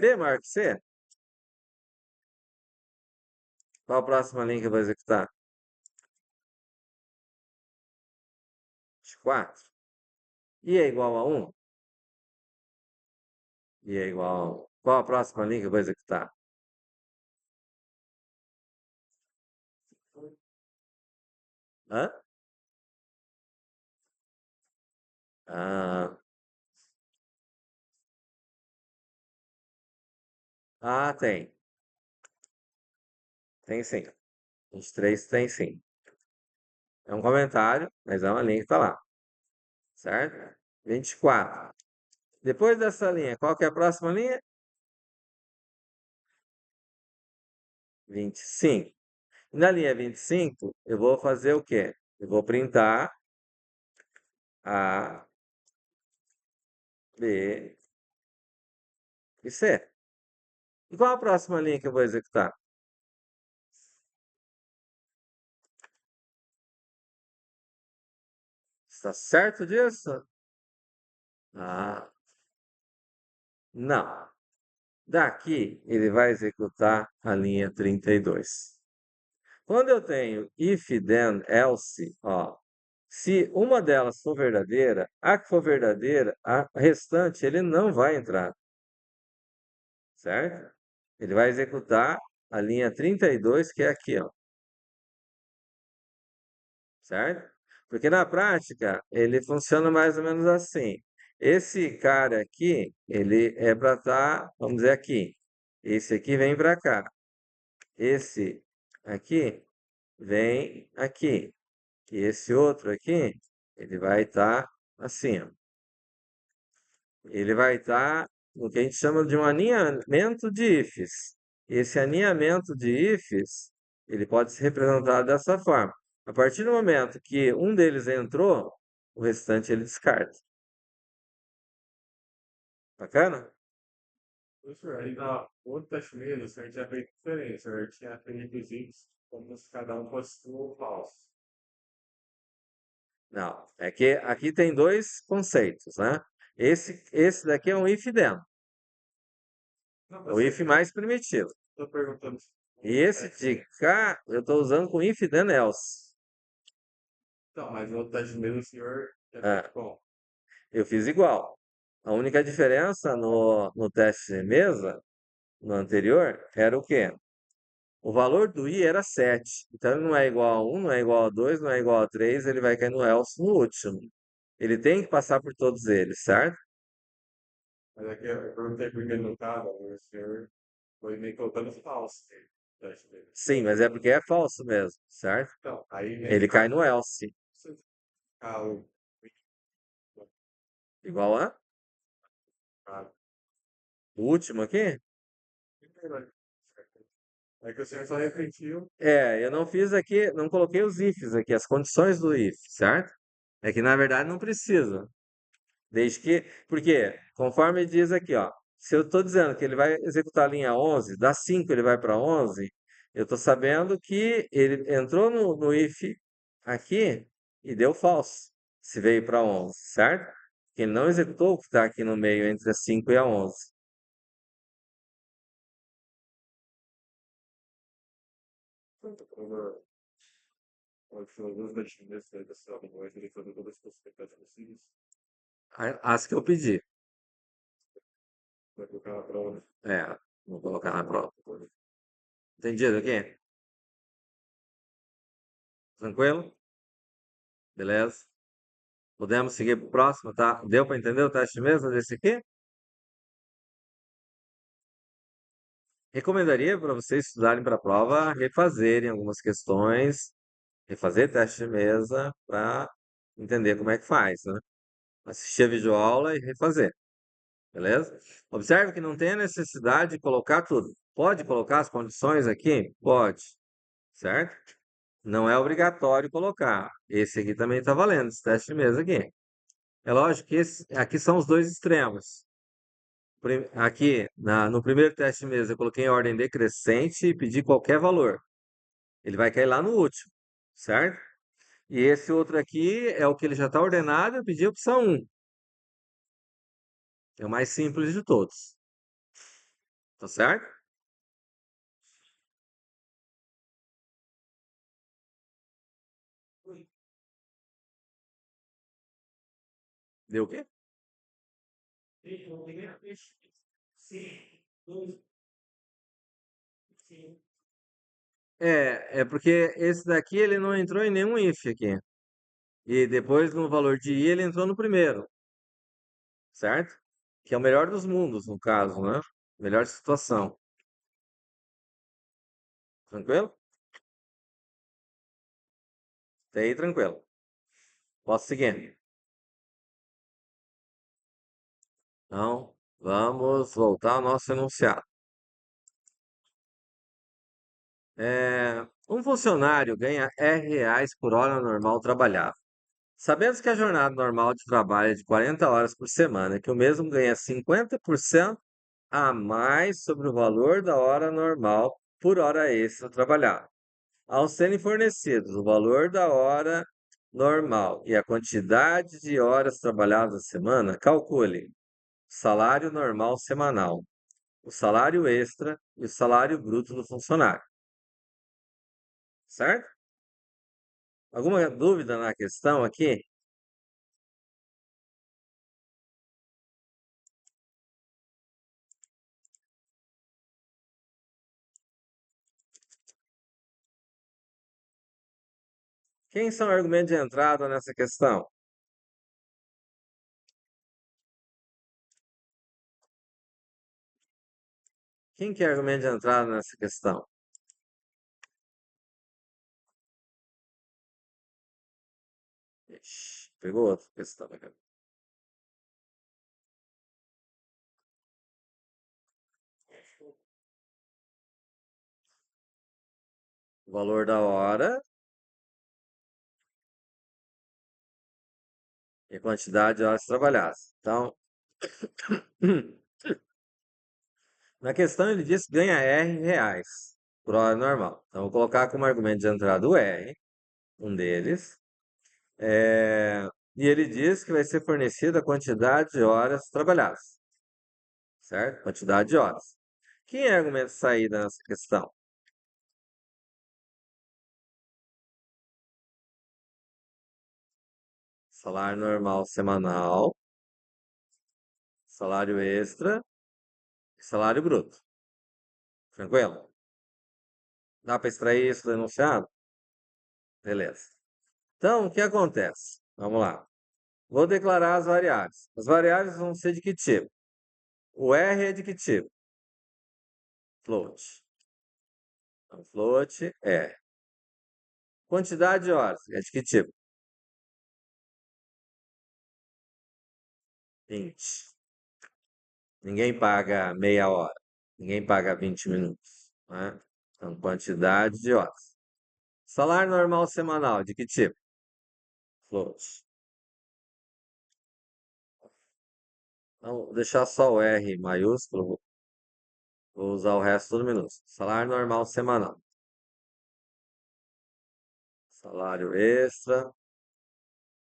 S1: B é maior que C, qual a próxima linha que eu vou executar? 24. I é igual a 1, I é igual a 1. Qual a próxima linha que eu vou executar? Hã? Ah, tem. Tem sim. 23 tem sim. É um comentário, mas é uma linha que está lá. Certo? 24. Depois dessa linha, qual que é a próxima linha? 25. Na linha 25, eu vou fazer o quê? Eu vou printar A, B e C. E qual a próxima linha que eu vou executar? Está certo disso? Ah, não. Daqui, ele vai executar a linha 32. Quando eu tenho if, then, else, ó, se uma delas for verdadeira, a que for verdadeira, a restante ele não vai entrar, certo? Ele vai executar a linha 32, que é aqui, ó, certo? Porque na prática, ele funciona mais ou menos assim. Esse cara aqui, ele é para estar, vamos dizer aqui. Esse aqui vem para cá. Esse aqui vem aqui. E esse outro aqui, ele vai estar assim, ó. Ele vai estar no que a gente chama de um alinhamento de ifs. Esse alinhamento de ifs, ele pode ser representado dessa forma. A partir do momento que um deles entrou, o restante ele descarta. Bacana?
S2: Professor, aí na outra mesa, a gente já fez diferença. A gente tinha feito os itens como se cada um fosse true ou falso.
S1: Não, é que aqui tem dois conceitos, né? Esse daqui é um if then,
S2: Não,
S1: o if mais primitivo.
S2: estou perguntando se
S1: E esse de cá, eu estou usando com if then else.
S2: Então, mas no outro mesa o senhor já fez
S1: É,
S2: bom.
S1: eu fiz igual. A única diferença no teste de mesa, no anterior, era o quê? O valor do i era 7. Então, ele não é igual a 1, não é igual a 2, não é igual a 3, ele vai cair no else no último. Ele tem que passar por todos eles, certo?
S2: Mas aqui eu perguntei porque no caso, o senhor foi meio que colocando falso, né? Teste dele.
S1: Sim, mas é porque é falso mesmo, certo?
S2: Então, aí nesse
S1: Ele cai
S2: caso,
S1: no else.
S2: você ah, o
S1: Igual a
S2: ah,
S1: o último aqui?
S2: é que o senhor só repetiu.
S1: É, eu não fiz aqui, não coloquei os ifs aqui, as condições do if, certo? É que na verdade não precisa. Desde que, porque conforme diz aqui, ó, se eu estou dizendo que ele vai executar a linha 11, da 5 ele vai para 11, eu estou sabendo que ele entrou no if aqui e deu false, se veio para 11, certo? Que ele não executou o que está aqui no meio entre a 5 e a 11.
S2: Quando foi duas das chinesas da sua mãe, ele foi todas as possibilidades possíveis.
S1: As que eu pedi.
S2: Vai colocar na prova.
S1: É, vou colocar na prova. Entendido aqui? Tranquilo? Beleza? Podemos seguir para o próximo, tá? Deu para entender o teste mesmo desse aqui? Recomendaria para vocês estudarem para a prova, refazerem algumas questões, refazer teste de mesa para entender como é que faz, né? Assistir a videoaula e refazer, beleza? Observe que não tem a necessidade de colocar tudo. Pode colocar as condições aqui? Pode, certo? Não é obrigatório colocar. Esse aqui também está valendo, esse teste de mesa aqui. É lógico que aqui são os dois extremos. Aqui, no primeiro teste de mesa, eu coloquei em ordem decrescente e pedi qualquer valor. Ele vai cair lá no último, certo? E esse outro aqui é o que ele já está ordenado, eu pedi a opção 1. É o mais simples de todos. Tá certo? Deu o quê? É porque esse daqui ele não entrou em nenhum if aqui. E depois no valor de i ele entrou no primeiro, certo? Que é o melhor dos mundos, no caso, né? Melhor situação. Tranquilo? Até aí, tranquilo. Posso seguir. Então, vamos voltar ao nosso enunciado. Um funcionário ganha R reais por hora normal trabalhada. Sabemos que a jornada normal de trabalho é de 40 horas por semana, e que o mesmo ganha 50% a mais sobre o valor da hora normal por hora extra trabalhada. Ao serem fornecidos o valor da hora normal e a quantidade de horas trabalhadas na semana, calcule o salário normal semanal, o salário extra e o salário bruto do funcionário. Certo? Alguma dúvida na questão aqui? Quem são argumentos de entrada nessa questão? Quem que é argumento de entrada nessa questão? Ixi, pegou outra questão aqui. O valor da hora e a quantidade de horas trabalhadas. Então, na questão ele diz que ganha R reais por hora normal. Então, vou colocar como argumento de entrada o R, um deles. E ele diz que vai ser fornecida a quantidade de horas trabalhadas, certo? Quantidade de horas. Quem é argumento de saída nessa questão? Salário normal semanal, salário extra e salário bruto. Tranquilo? Dá para extrair isso do enunciado? Beleza. Então, o que acontece? Vamos lá. Vou declarar as variáveis. As variáveis vão ser de que tipo? O R é de que tipo? Float. Então, float é quantidade de horas. É de que tipo? 20. Ninguém paga meia hora. Ninguém paga 20 minutos. Né? Então, quantidade de horas. Salário normal semanal, de que tipo? Float. Então, vou deixar só o R maiúsculo, vou usar o resto tudo minúsculo. Salário normal semanal. Salário extra,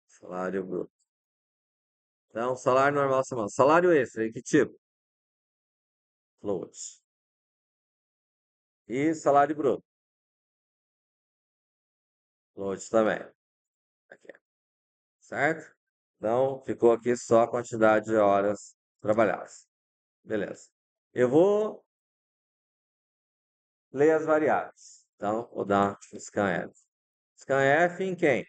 S1: salário bruto. Então, salário normal semanal. Salário extra, de que tipo? Float. E salário bruto? Float também. Aqui, certo? Então, ficou aqui só a quantidade de horas trabalhadas. Beleza. Eu vou ler as variáveis. Então, vou dar um scanf. Scanf em quem?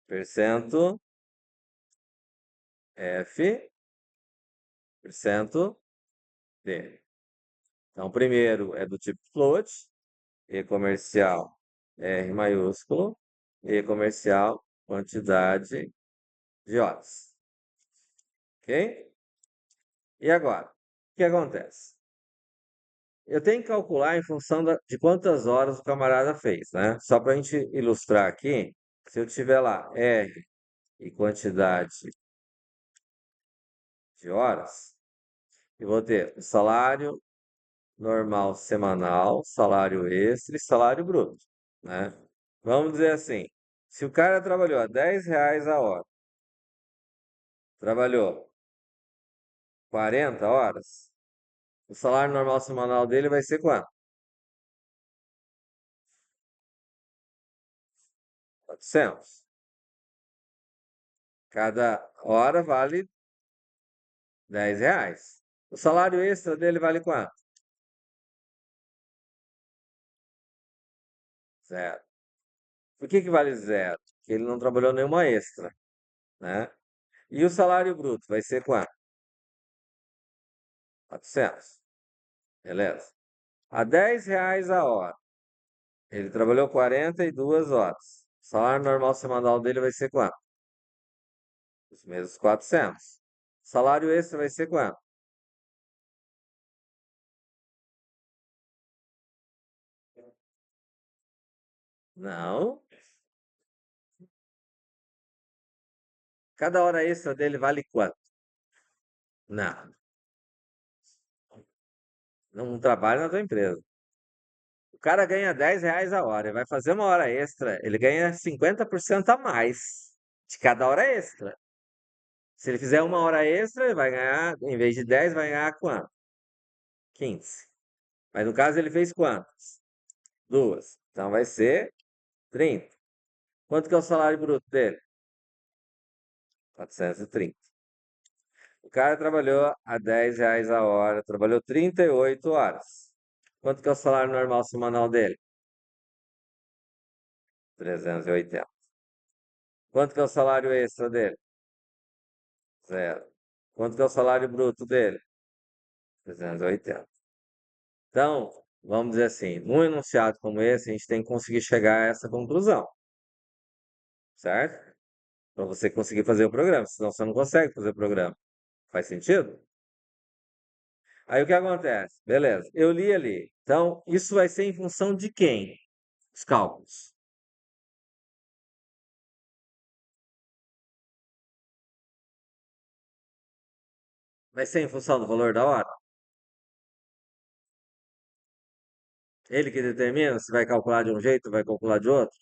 S1: Percento F, percento D. Então, primeiro é do tipo float, E comercial R maiúsculo, E comercial quantidade de horas. Ok? E agora, o que acontece? Eu tenho que calcular em função de quantas horas o camarada fez, né? Só para a gente ilustrar aqui, se eu tiver lá R e quantidade de horas, eu vou ter o salário normal semanal, salário extra e salário bruto, né? Vamos dizer assim, se o cara trabalhou a R$ 10 a hora, trabalhou 40 horas, o salário normal semanal dele vai ser quanto? 400. Cada hora vale R$ 10. O salário extra dele vale quanto? Zero. Por que que vale zero? Porque ele não trabalhou nenhuma extra, né? E o salário bruto vai ser quanto? 400. Beleza? A R$ 10 a hora. Ele trabalhou 42 horas. O salário normal semanal dele vai ser quanto? Os mesmos 400. Salário extra vai ser quanto? Não. Cada hora extra dele vale quanto? Não. Não trabalha na tua empresa. O cara ganha R$ 10 a hora. Ele vai fazer uma hora extra. Ele ganha 50% a mais de cada hora extra. Se ele fizer uma hora extra, ele vai ganhar, em vez de 10, vai ganhar quanto? 15. Mas no caso ele fez quantas? Duas. Então vai ser 30. Quanto que é o salário bruto dele? 430. O cara trabalhou a R$ 10 a hora, trabalhou 38 horas. Quanto que é o salário normal semanal dele? 380. Quanto que é o salário extra dele? Zero. Quanto que é o salário bruto dele? 380. Então, vamos dizer assim, num enunciado como esse, a gente tem que conseguir chegar a essa conclusão, certo? Para você conseguir fazer o programa, senão você não consegue fazer o programa. Faz sentido? Aí o que acontece? Beleza, eu li ali. Então, isso vai ser em função de quem? Os cálculos. Vai ser em função do valor da hora? Ele que determina se vai calcular de um jeito ou vai calcular de outro?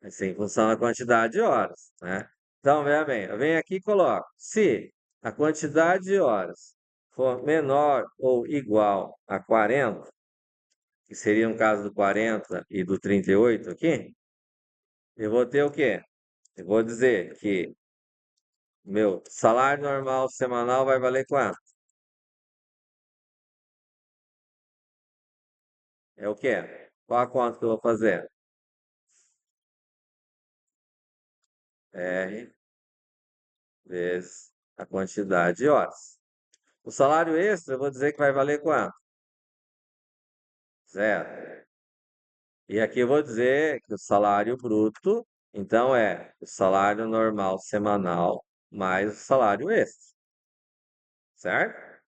S1: Vai ser em função da quantidade de horas, né? Então, veja bem, eu venho aqui e coloco. Se a quantidade de horas for menor ou igual a 40, que seria no caso do 40 e do 38 aqui, eu vou ter o quê? Eu vou dizer que meu salário normal semanal vai valer quanto? É o quê? Qual a conta que eu vou fazer? R vezes a quantidade de horas. O salário extra, eu vou dizer que vai valer quanto? Zero. E aqui eu vou dizer que o salário bruto, então, é o salário normal semanal mais o salário extra. Certo?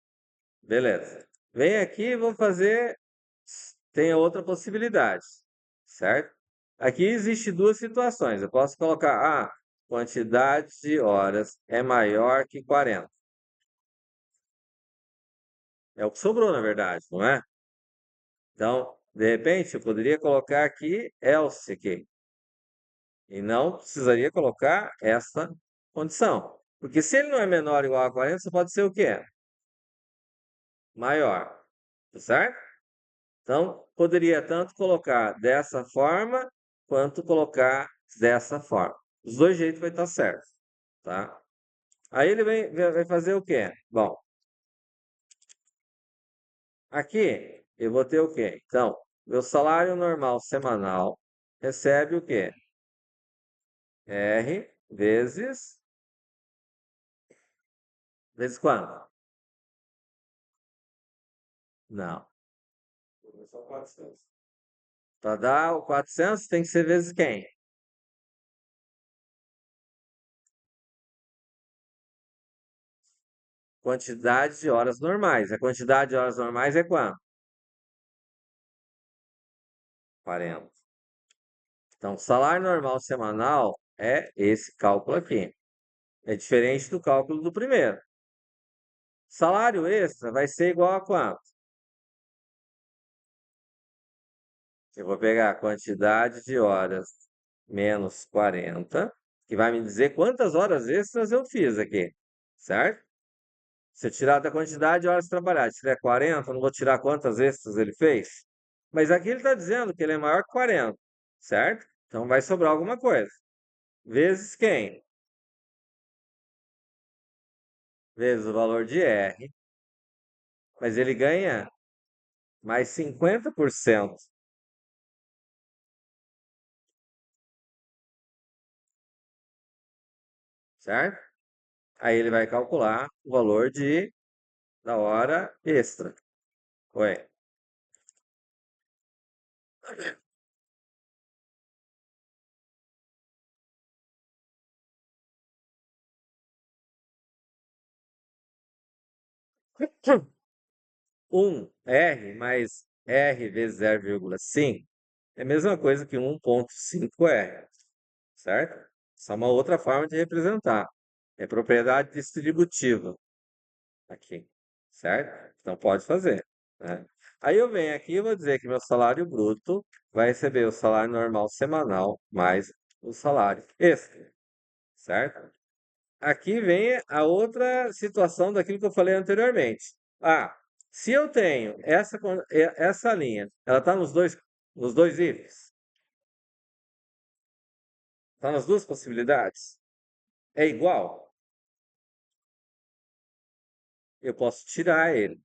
S1: Beleza. Vem aqui e vou fazer. Tem outra possibilidade. Certo? Aqui existe duas situações. Eu posso colocar, quantidade de horas é maior que 40. É o que sobrou, na verdade, não é? Então, de repente, eu poderia colocar aqui else aqui. E não precisaria colocar essa condição. Porque se ele não é menor ou igual a 40, você pode ser o quê? Maior. Tá certo? Então, poderia tanto colocar dessa forma, quanto colocar dessa forma. Os dois jeitos vai estar certo. Tá? Aí ele vai fazer o quê? Bom, aqui eu vou ter o quê? Então, meu salário normal semanal recebe o quê? R vezes quanto? Não.
S2: Só 400.
S1: Para dar o 400 tem que ser vezes quem? Quantidade de horas normais. A quantidade de horas normais é quanto? 40. Então, salário normal semanal é esse cálculo aqui. É diferente do cálculo do primeiro. Salário extra vai ser igual a quanto? Eu vou pegar a quantidade de horas menos 40, que vai me dizer quantas horas extras eu fiz aqui, certo? Se eu tirar da quantidade de horas trabalhadas, se tiver 40, eu não vou tirar quantas extras ele fez. Mas aqui ele está dizendo que ele é maior que 40, certo? Então vai sobrar alguma coisa. Vezes quem? Vezes o valor de R. Mas ele ganha mais 50%, certo? Aí ele vai calcular o valor da hora extra. Ué, 1R mais R vezes 0,5 é a mesma coisa que 1,5R, certo? Isso é uma outra forma de representar. É propriedade distributiva aqui, certo? Então pode fazer, né? Aí eu venho aqui e vou dizer que meu salário bruto vai receber o salário normal semanal mais o salário extra, certo? Aqui vem a outra situação daquilo que eu falei anteriormente. Se eu tenho essa linha, ela está nos dois ifs? Está nas duas possibilidades? É igual? Eu posso tirar ele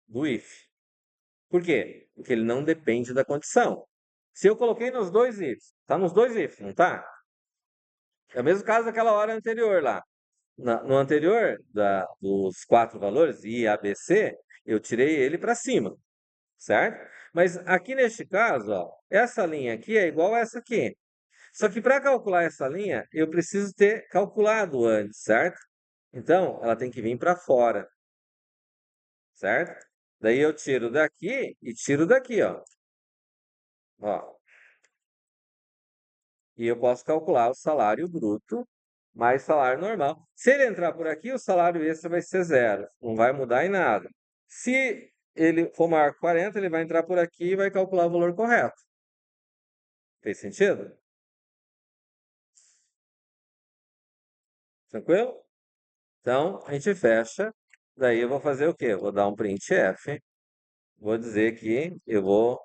S1: do if. Por quê? Porque ele não depende da condição. Se eu coloquei nos dois ifs, está nos dois ifs, não está? É o mesmo caso daquela hora anterior lá. No anterior, dos quatro valores, I, A, B, C, eu tirei ele para cima, certo? Mas aqui neste caso, ó, essa linha aqui é igual a essa aqui. Só que para calcular essa linha, eu preciso ter calculado antes, certo? Então, ela tem que vir para fora, certo? Daí eu tiro daqui e tiro daqui, ó. Ó, e eu posso calcular o salário bruto mais salário normal. Se ele entrar por aqui, o salário extra vai ser zero, não vai mudar em nada. Se ele for maior que 40, ele vai entrar por aqui e vai calcular o valor correto. Fez sentido? Tranquilo? Então, a gente fecha. Daí eu vou fazer o quê? Eu vou dar um printf. Vou dizer que eu vou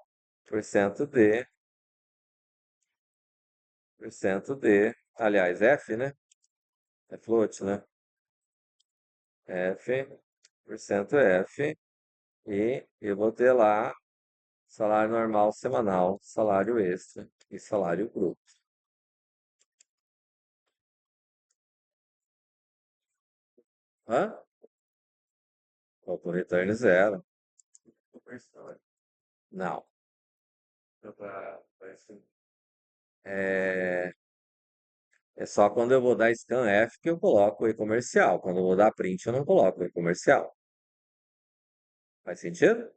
S1: %d, aliás, f, né? É float, né? F, e eu vou ter lá salário normal semanal, salário extra e salário bruto. Hã? Open return zero.
S2: Conversão, é.
S1: Não.
S2: Então, para esse
S1: É, é só quando eu vou dar scanf que eu coloco o e-comercial. Quando eu vou dar print, eu não coloco o e-comercial. Faz sentido?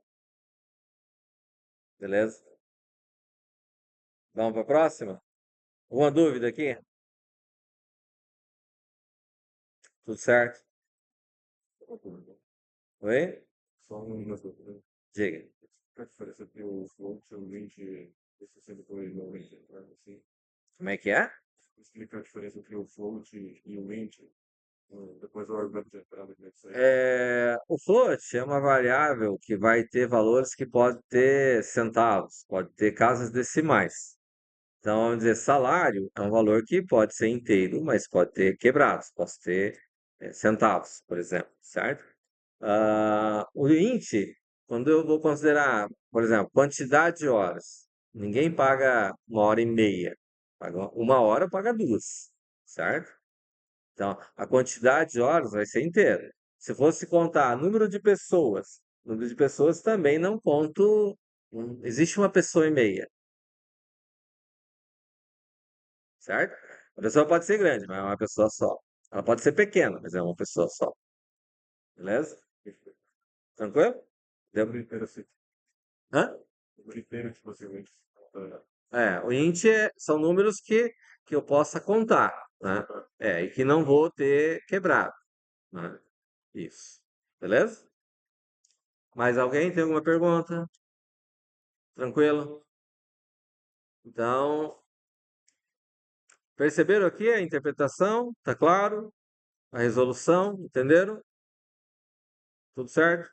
S1: Beleza? Vamos para a próxima? Alguma dúvida aqui? Tudo certo? Oi?
S2: só uma dúvida.
S1: Diga.
S2: Qual a diferença entre o float e o mint esse sendo por igualmente, assim?
S1: Como é que é?
S2: Explica a diferença entre o float e o mint. Depois eu organizo a entrada nisso aí.
S1: O float é uma variável que vai ter valores que pode ter centavos, pode ter casas decimais. Então, vamos dizer, salário é um valor que pode ser inteiro, mas pode ter quebrados, pode ter centavos, por exemplo, certo? O int, quando eu vou considerar, por exemplo, quantidade de horas, ninguém paga 1 hora e meia, paga 1 hora, paga duas, certo? Então, a quantidade de horas vai ser inteira. Se fosse contar número de pessoas também não conto. Existe 1 pessoa e meia, certo? A pessoa pode ser grande, mas é uma pessoa só. Ela pode ser pequena, mas é uma pessoa só. Beleza? Tranquilo? Deu?
S2: Número inteiro, assim.
S1: Hã?
S2: Número inteiro, tipo assim, mint.
S1: O int são números que eu possa contar, né? E que não vou ter quebrado, né? Isso. Beleza? Mais alguém tem alguma pergunta? Tranquilo? Então, perceberam aqui a interpretação? Tá claro? A resolução, entenderam? Tudo certo?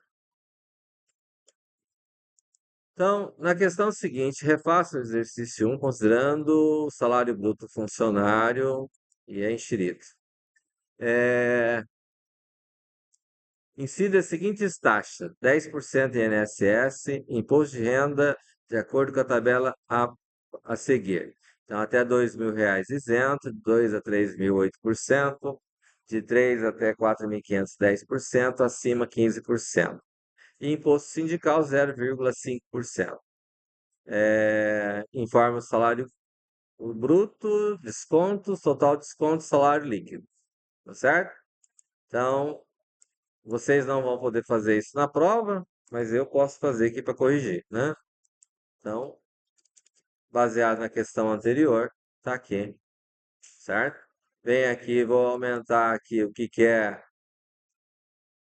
S1: Então, na questão seguinte, refaça o exercício 1 considerando o salário bruto funcionário e é enxerido. Incida as seguintes taxas: 10% INSS, imposto de renda, de acordo com a tabela a seguir. Então, até R$ 2.000 isento, de 2 a 3.000, 8%, de 3 até 4.500, 10%, acima 15%. E imposto sindical, 0,5%. Informe o salário bruto, descontos, total desconto, salário líquido. Tá certo? Então, vocês não vão poder fazer isso na prova, mas eu posso fazer aqui para corrigir, né? Então, baseado na questão anterior, tá aqui, certo? Vem aqui, vou aumentar aqui o que que é.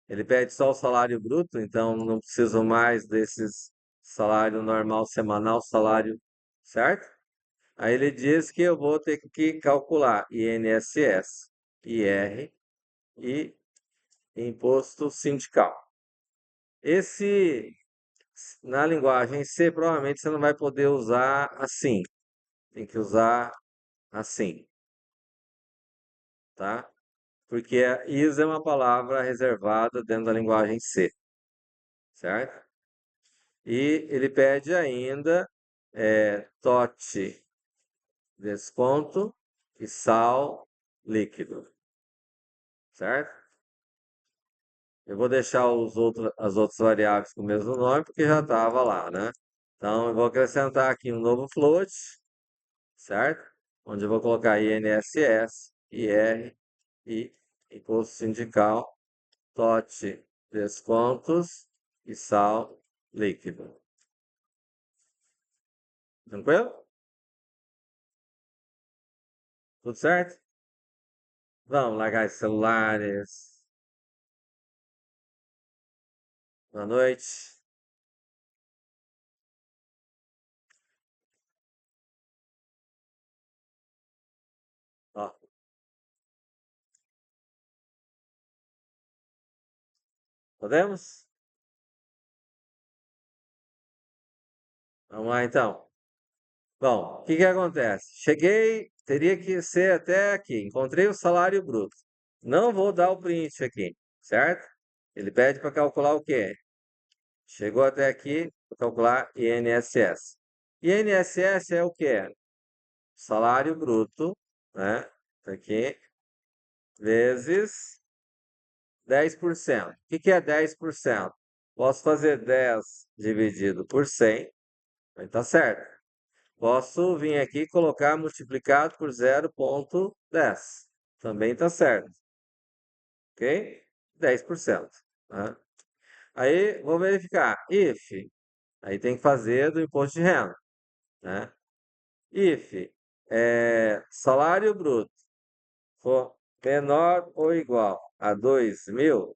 S1: Ele pede só o salário bruto, então não preciso mais desses salário normal, semanal, salário, certo? Aí ele diz que eu vou ter que calcular INSS, IR e imposto sindical. Esse, na linguagem C, provavelmente você não vai poder usar assim. Tem que usar assim, tá? Porque is é uma palavra reservada dentro da linguagem C, certo? E ele pede ainda TOT, desconto e sal líquido, certo? Eu vou deixar as outras variáveis com o mesmo nome, porque já estava lá, né? Então, eu vou acrescentar aqui um novo float, certo? Onde eu vou colocar INSS, IR e imposto sindical, TOT, descontos e sal líquido. Tranquilo? Tudo certo? Vamos largar os celulares. Boa noite. Ó, podemos? Vamos lá então. Bom, o que que acontece? Cheguei, teria que ser até aqui. Encontrei o salário bruto. Não vou dar o print aqui, certo? Ele pede para calcular o quê? Chegou até aqui, vou calcular INSS. INSS é o quê? Salário bruto, né? Tá aqui, vezes 10%. O que que é 10%? Posso fazer 10 dividido por 100, vai estar certo. Posso vir aqui e colocar multiplicado por 0,10. Também está certo. Ok? 10%. Tá? Aí, vou verificar. If. Aí tem que fazer do imposto de renda. Né? If salário bruto for menor ou igual a 2.000,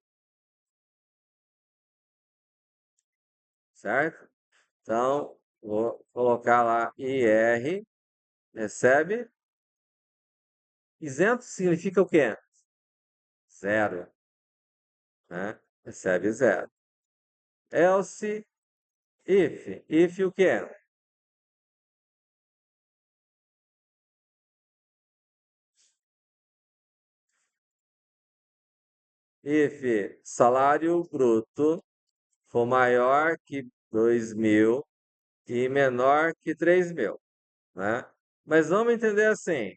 S1: certo? Então, vou colocar lá IR, recebe. Isento significa o quê? Zero, né? Recebe zero. Else, if. If o quê? If salário bruto for maior que 2.000 e menor que 3.000, né? Mas vamos entender assim.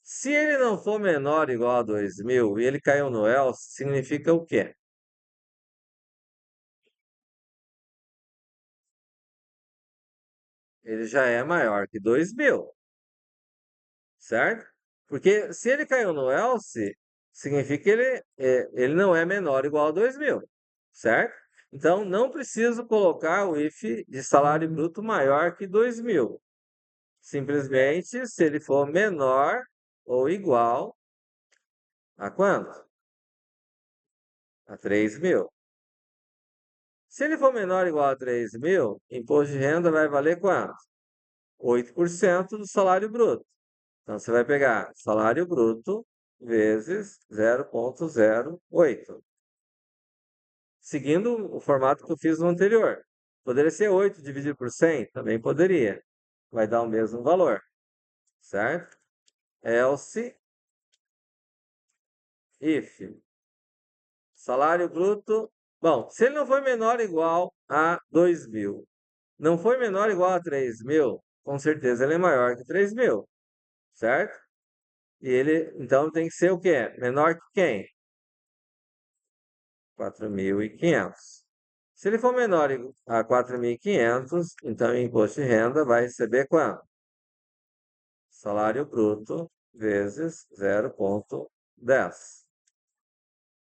S1: Se ele não for menor ou igual a 2.000 e ele caiu no else, significa o quê? Ele já é maior que 2.000, certo? Porque se ele caiu no else, significa que ele não é menor ou igual a 2.000, certo? Então, não preciso colocar o if de salário bruto maior que 2.000. Simplesmente, se ele for menor ou igual a quanto? A 3.000. Se ele for menor ou igual a 3.000, imposto de renda vai valer quanto? 8% do salário bruto. Então, você vai pegar salário bruto vezes 0,08. Seguindo o formato que eu fiz no anterior. Poderia ser 8 dividido por 100? Também poderia. Vai dar o mesmo valor. Certo? Else, if. Salário bruto. Bom, se ele não for menor ou igual a 2.000, não foi menor ou igual a 3.000, com certeza ele é maior que 3.000, certo? E ele, então, tem que ser o quê? Menor que quem? 4.500. Se ele for menor a 4.500, então o imposto de renda vai receber quanto? Salário bruto vezes 0,10.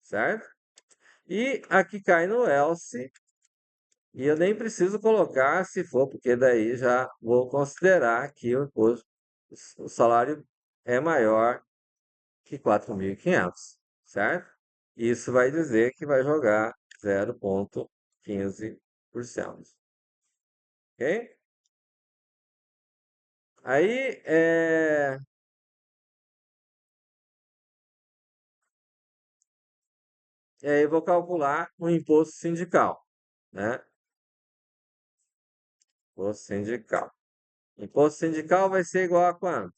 S1: Certo? E aqui cai no else, e eu nem preciso colocar se for, porque daí já vou considerar que o imposto, o salário é maior que 4.500, certo? Isso vai dizer que vai jogar 0,15%. Ok? Aí, eu vou calcular o imposto sindical, né? Imposto sindical. Imposto sindical vai ser igual a quanto?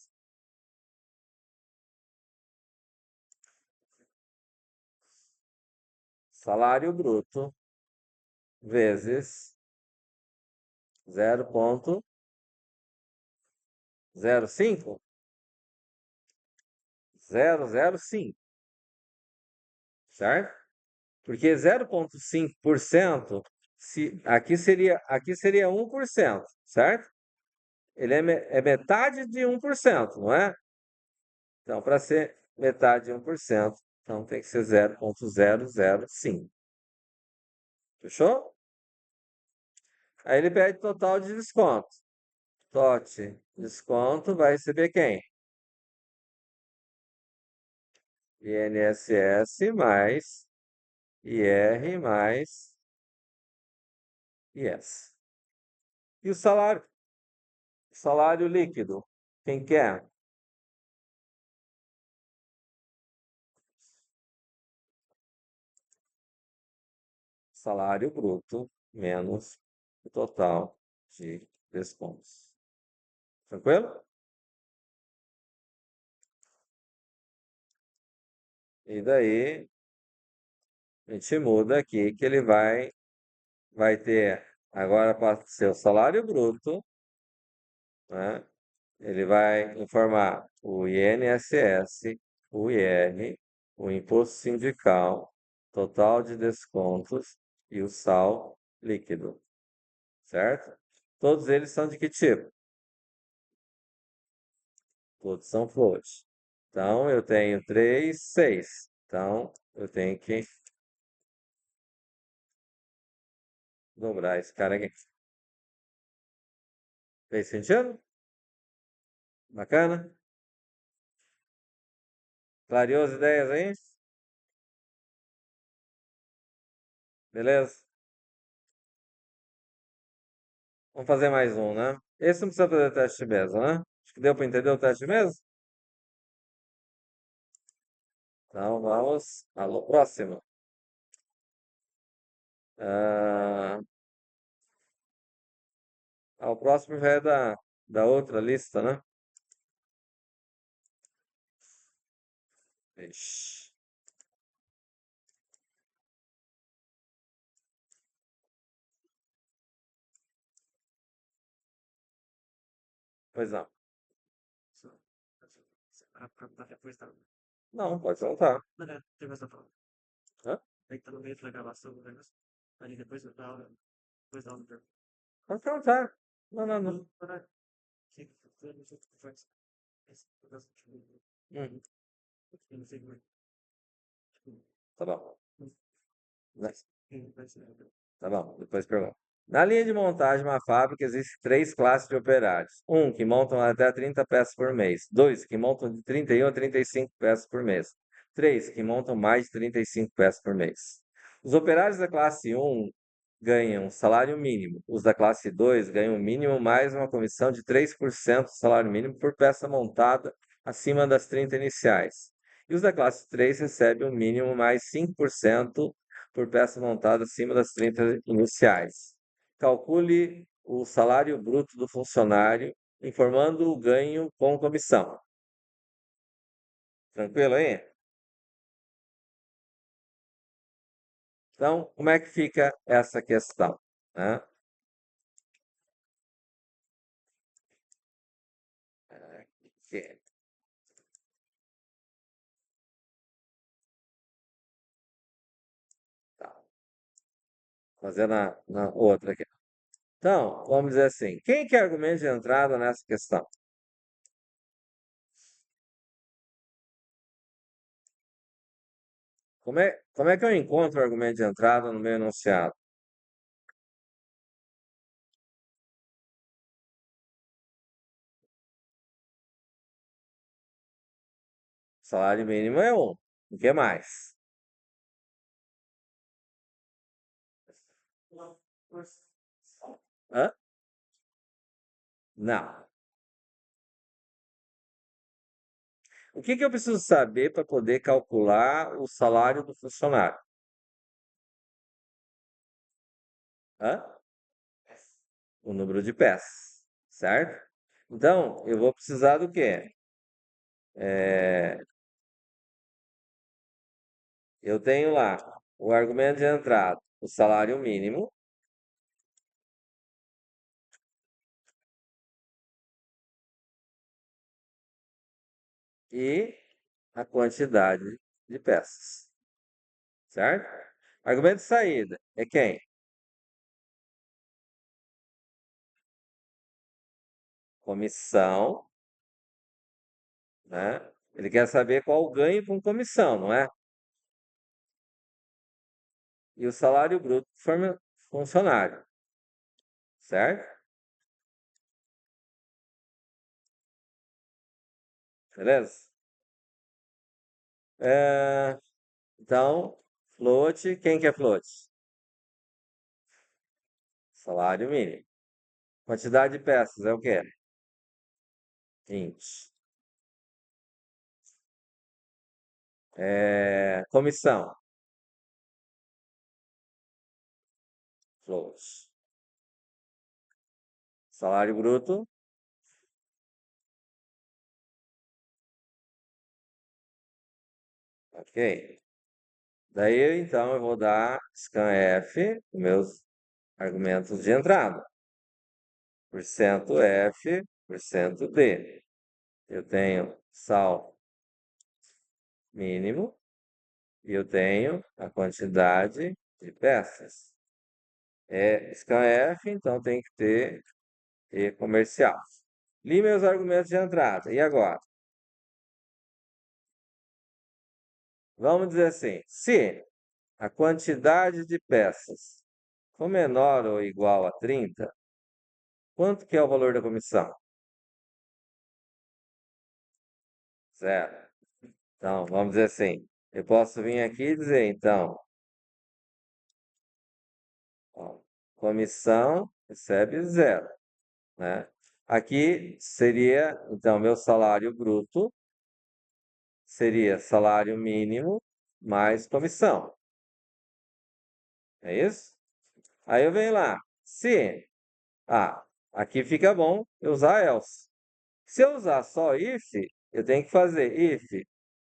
S1: Salário bruto vezes 0,05? 0,05, certo? Porque 0,5%, se aqui seria 1%, certo? Ele é metade de 1%, não é? Então, para ser metade de 1%, então tem que ser 0,005. Fechou? Aí ele pede total de desconto. TOT, desconto, vai receber quem? INSS mais IR mais IS. E o salário? Salário líquido. Quem quer? Salário bruto menos o total de descontos. Tranquilo? E daí a gente muda aqui que ele vai ter agora para ser o salário bruto, né? Ele vai informar o INSS, o IR o imposto sindical, total de descontos e o sal líquido, certo? Todos eles são de que tipo? Todos são float. Então, eu tenho 3, 6. Então, eu tenho que dobrar esse cara aqui. Fez sentido? Bacana? Clareou as ideias aí? Beleza? Vamos fazer mais um, né? Esse não precisa fazer teste de mesa, né? Acho que deu para entender o teste de mesa? Então, vamos ao próximo. Ah, o próximo já é da outra lista, né? Ixi, pois não.
S2: Depois tá.
S1: Não, pode soltar.
S2: Não, é, depois tá falando.
S1: Hã?
S2: Aí tá no meio da gravação do negócio. Aí depois da aula. Depois da aula.
S1: Pode perguntar. Não, não, não.
S2: Para. Que não sei o que faz. Esse negócio, tipo,
S1: Uhum,
S2: eu não sei como é. Tipo,
S1: tá bom. Nice.
S2: vai ser.
S1: Tá bom, depois pergunta. Na linha de montagem de uma fábrica, existem três classes de operários. Um, que montam até 30 peças por mês. Dois, que montam de 31 a 35 peças por mês. Três, que montam mais de 35 peças por mês. Os operários da classe um ganham salário mínimo. Os da classe 2 ganham o mínimo mais uma comissão de 3% do salário mínimo por peça montada acima das 30 iniciais. E os da classe 3 recebem o mínimo mais 5% por peça montada acima das 30 iniciais. Calcule o salário bruto do funcionário, informando o ganho com comissão. Tranquilo aí? Então, como é que fica essa questão, né? Aqui, tá. Fazendo na outra aqui. Então, vamos dizer assim, quem que é argumento de entrada nessa questão? Como é que eu encontro o argumento de entrada no meu enunciado? Salário mínimo é um. O que mais? Hã? Não. O que que eu preciso saber para poder calcular o salário do funcionário? Hã? O número de peças, certo? Então, eu vou precisar do quê? É, eu tenho lá o argumento de entrada, o salário mínimo e a quantidade de peças, certo? Argumento de saída é quem? Comissão, né? Ele quer saber qual o ganho com comissão, não é? E o salário bruto do funcionário, certo? Beleza? É, então, float, quem quer float? Salário mínimo. Quantidade de peças é o quê? 20. Comissão, float. Salário bruto, ok. Daí, então, eu vou dar scanf, meus argumentos de entrada. Porcento F, porcento D. Eu tenho sal mínimo, E eu tenho a quantidade de peças. É scanf, então tem que ter E comercial. Li meus argumentos de entrada. E agora? Vamos dizer assim: se a quantidade de peças for menor ou igual a 30, quanto que é o valor da comissão? Zero. Então, vamos dizer assim: eu posso vir aqui e dizer, então, ó, comissão recebe zero, né? Aqui seria, então, meu salário bruto seria salário mínimo mais comissão. É isso? Aí eu venho lá. Se, aqui fica bom eu usar else. Se eu usar só if, eu tenho que fazer if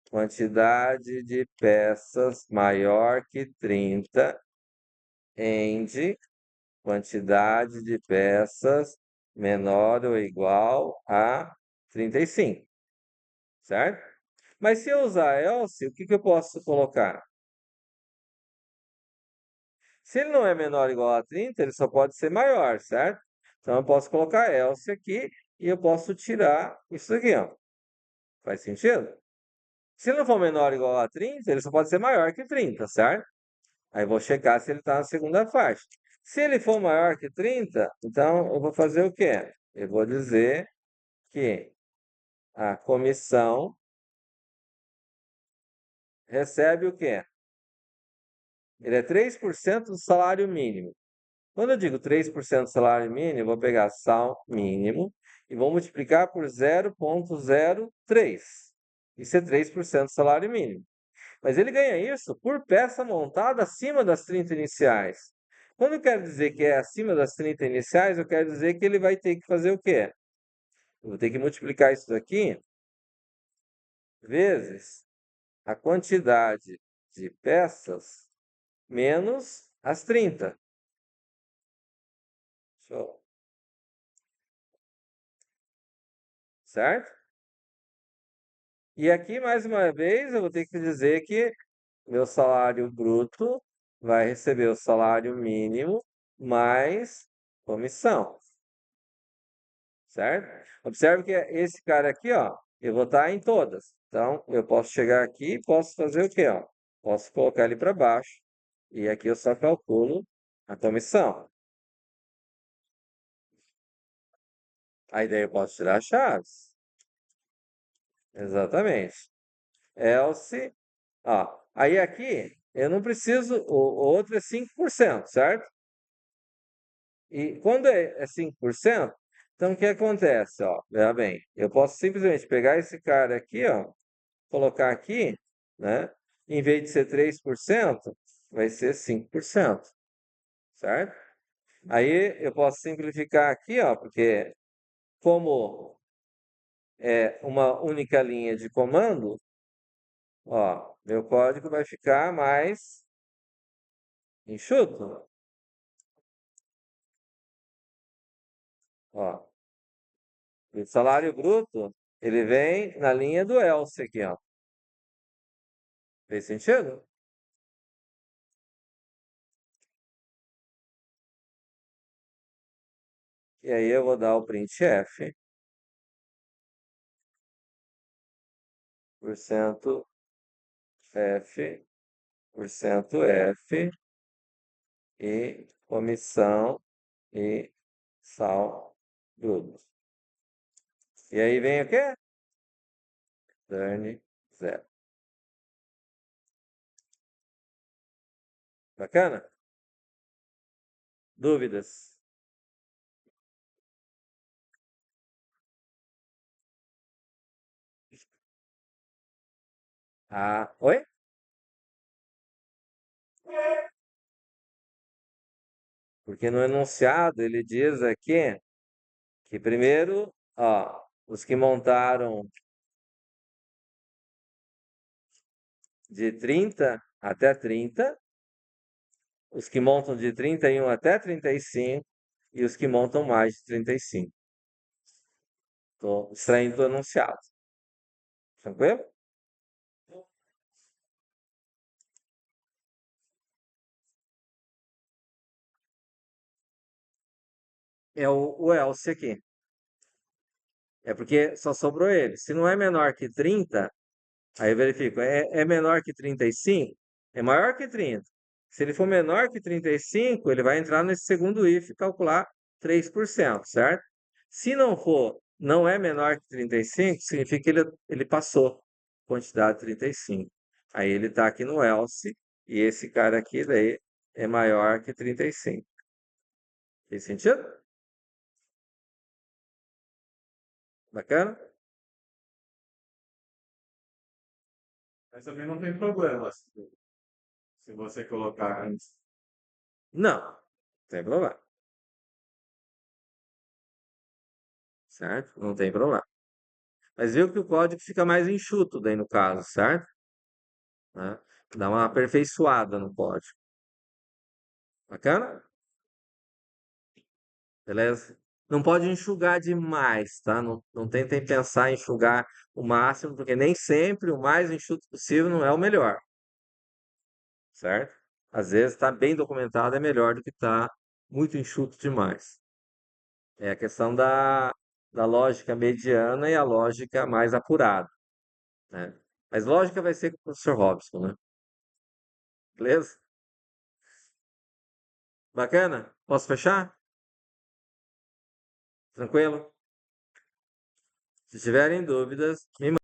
S1: quantidade de peças maior que 30 end quantidade de peças menor ou igual a 35, certo? Mas se eu usar else, o que que eu posso colocar? Se ele não é menor ou igual a 30, ele só pode ser maior, certo? Então eu posso colocar else aqui e eu posso tirar isso aqui, ó. Faz sentido? Se ele não for menor ou igual a 30, ele só pode ser maior que 30, certo? Aí eu vou checar se ele está na segunda faixa. Se ele for maior que 30, então eu vou fazer o quê? Eu vou dizer que a comissão recebe o quê? Ele é 3% do salário mínimo. Quando eu digo 3% do salário mínimo, eu vou pegar sal mínimo e vou multiplicar por 0,03. Isso é 3% do salário mínimo. Mas ele ganha isso por peça montada acima das 30 iniciais. Quando eu quero dizer que é acima das 30 iniciais, eu quero dizer que ele vai ter que fazer o quê? Eu vou ter que multiplicar isso daqui vezes a quantidade de peças menos as 30. Show. Certo? E aqui, mais uma vez, eu vou ter que dizer que meu salário bruto vai receber o salário mínimo mais comissão. Certo? Observe que esse cara aqui, ó, eu vou estar em todas. Então, eu posso chegar aqui e posso fazer o quê, ó? Posso colocar ele para baixo. E aqui eu só calculo a comissão. Aí daí eu posso tirar as chaves. Exatamente. Else, ó. Aí aqui, eu não preciso, o outro é 5%, certo? E quando é 5%, então o que acontece, ó? Veja bem, eu posso simplesmente pegar esse cara aqui, ó, colocar aqui, né? Em vez de ser 3%, vai ser 5%, certo? Aí eu posso simplificar aqui, ó, porque como é uma única linha de comando, ó, meu código vai ficar mais enxuto, ó. O salário bruto, ele vem na linha do else aqui, ó. Fez sentido? E aí eu vou dar o printf, porcento F, porcento F, e comissão e sal bruto. E aí vem o quê? Turn zero. Bacana? Dúvidas? Oi? Porque no enunciado ele diz aqui que primeiro, ó, os que montaram de 30 até 30, os que montam de 31 até 35 e os que montam mais de 35. Estou extraindo do enunciado. Tranquilo? é o else aqui. É porque só sobrou ele. Se não é menor que 30, aí eu verifico, é menor que 35? É maior que 30. Se ele for menor que 35, ele vai entrar nesse segundo if e calcular 3%, certo? Se não for, não é menor que 35, significa que ele passou a quantidade de 35. Aí ele está aqui no else, e esse cara aqui daí é maior que 35. Fez sentido? Bacana?
S2: Mas também não tem problema se você colocar antes.
S1: Não, sem problema, certo? Não tem problema. Mas viu que o código fica mais enxuto daí no caso, certo? Né? Dá uma aperfeiçoada no código. Bacana? Beleza? Não pode enxugar demais, tá? Não tentem pensar em enxugar o máximo, porque nem sempre o mais enxuto possível não é o melhor, certo? Às vezes está bem documentado é melhor do que está muito enxuto demais. É a questão da lógica mediana e a lógica mais apurada, né? Mas lógica vai ser com o professor Robson, né? Beleza? Bacana? Posso fechar? Tranquilo? Se tiverem dúvidas, me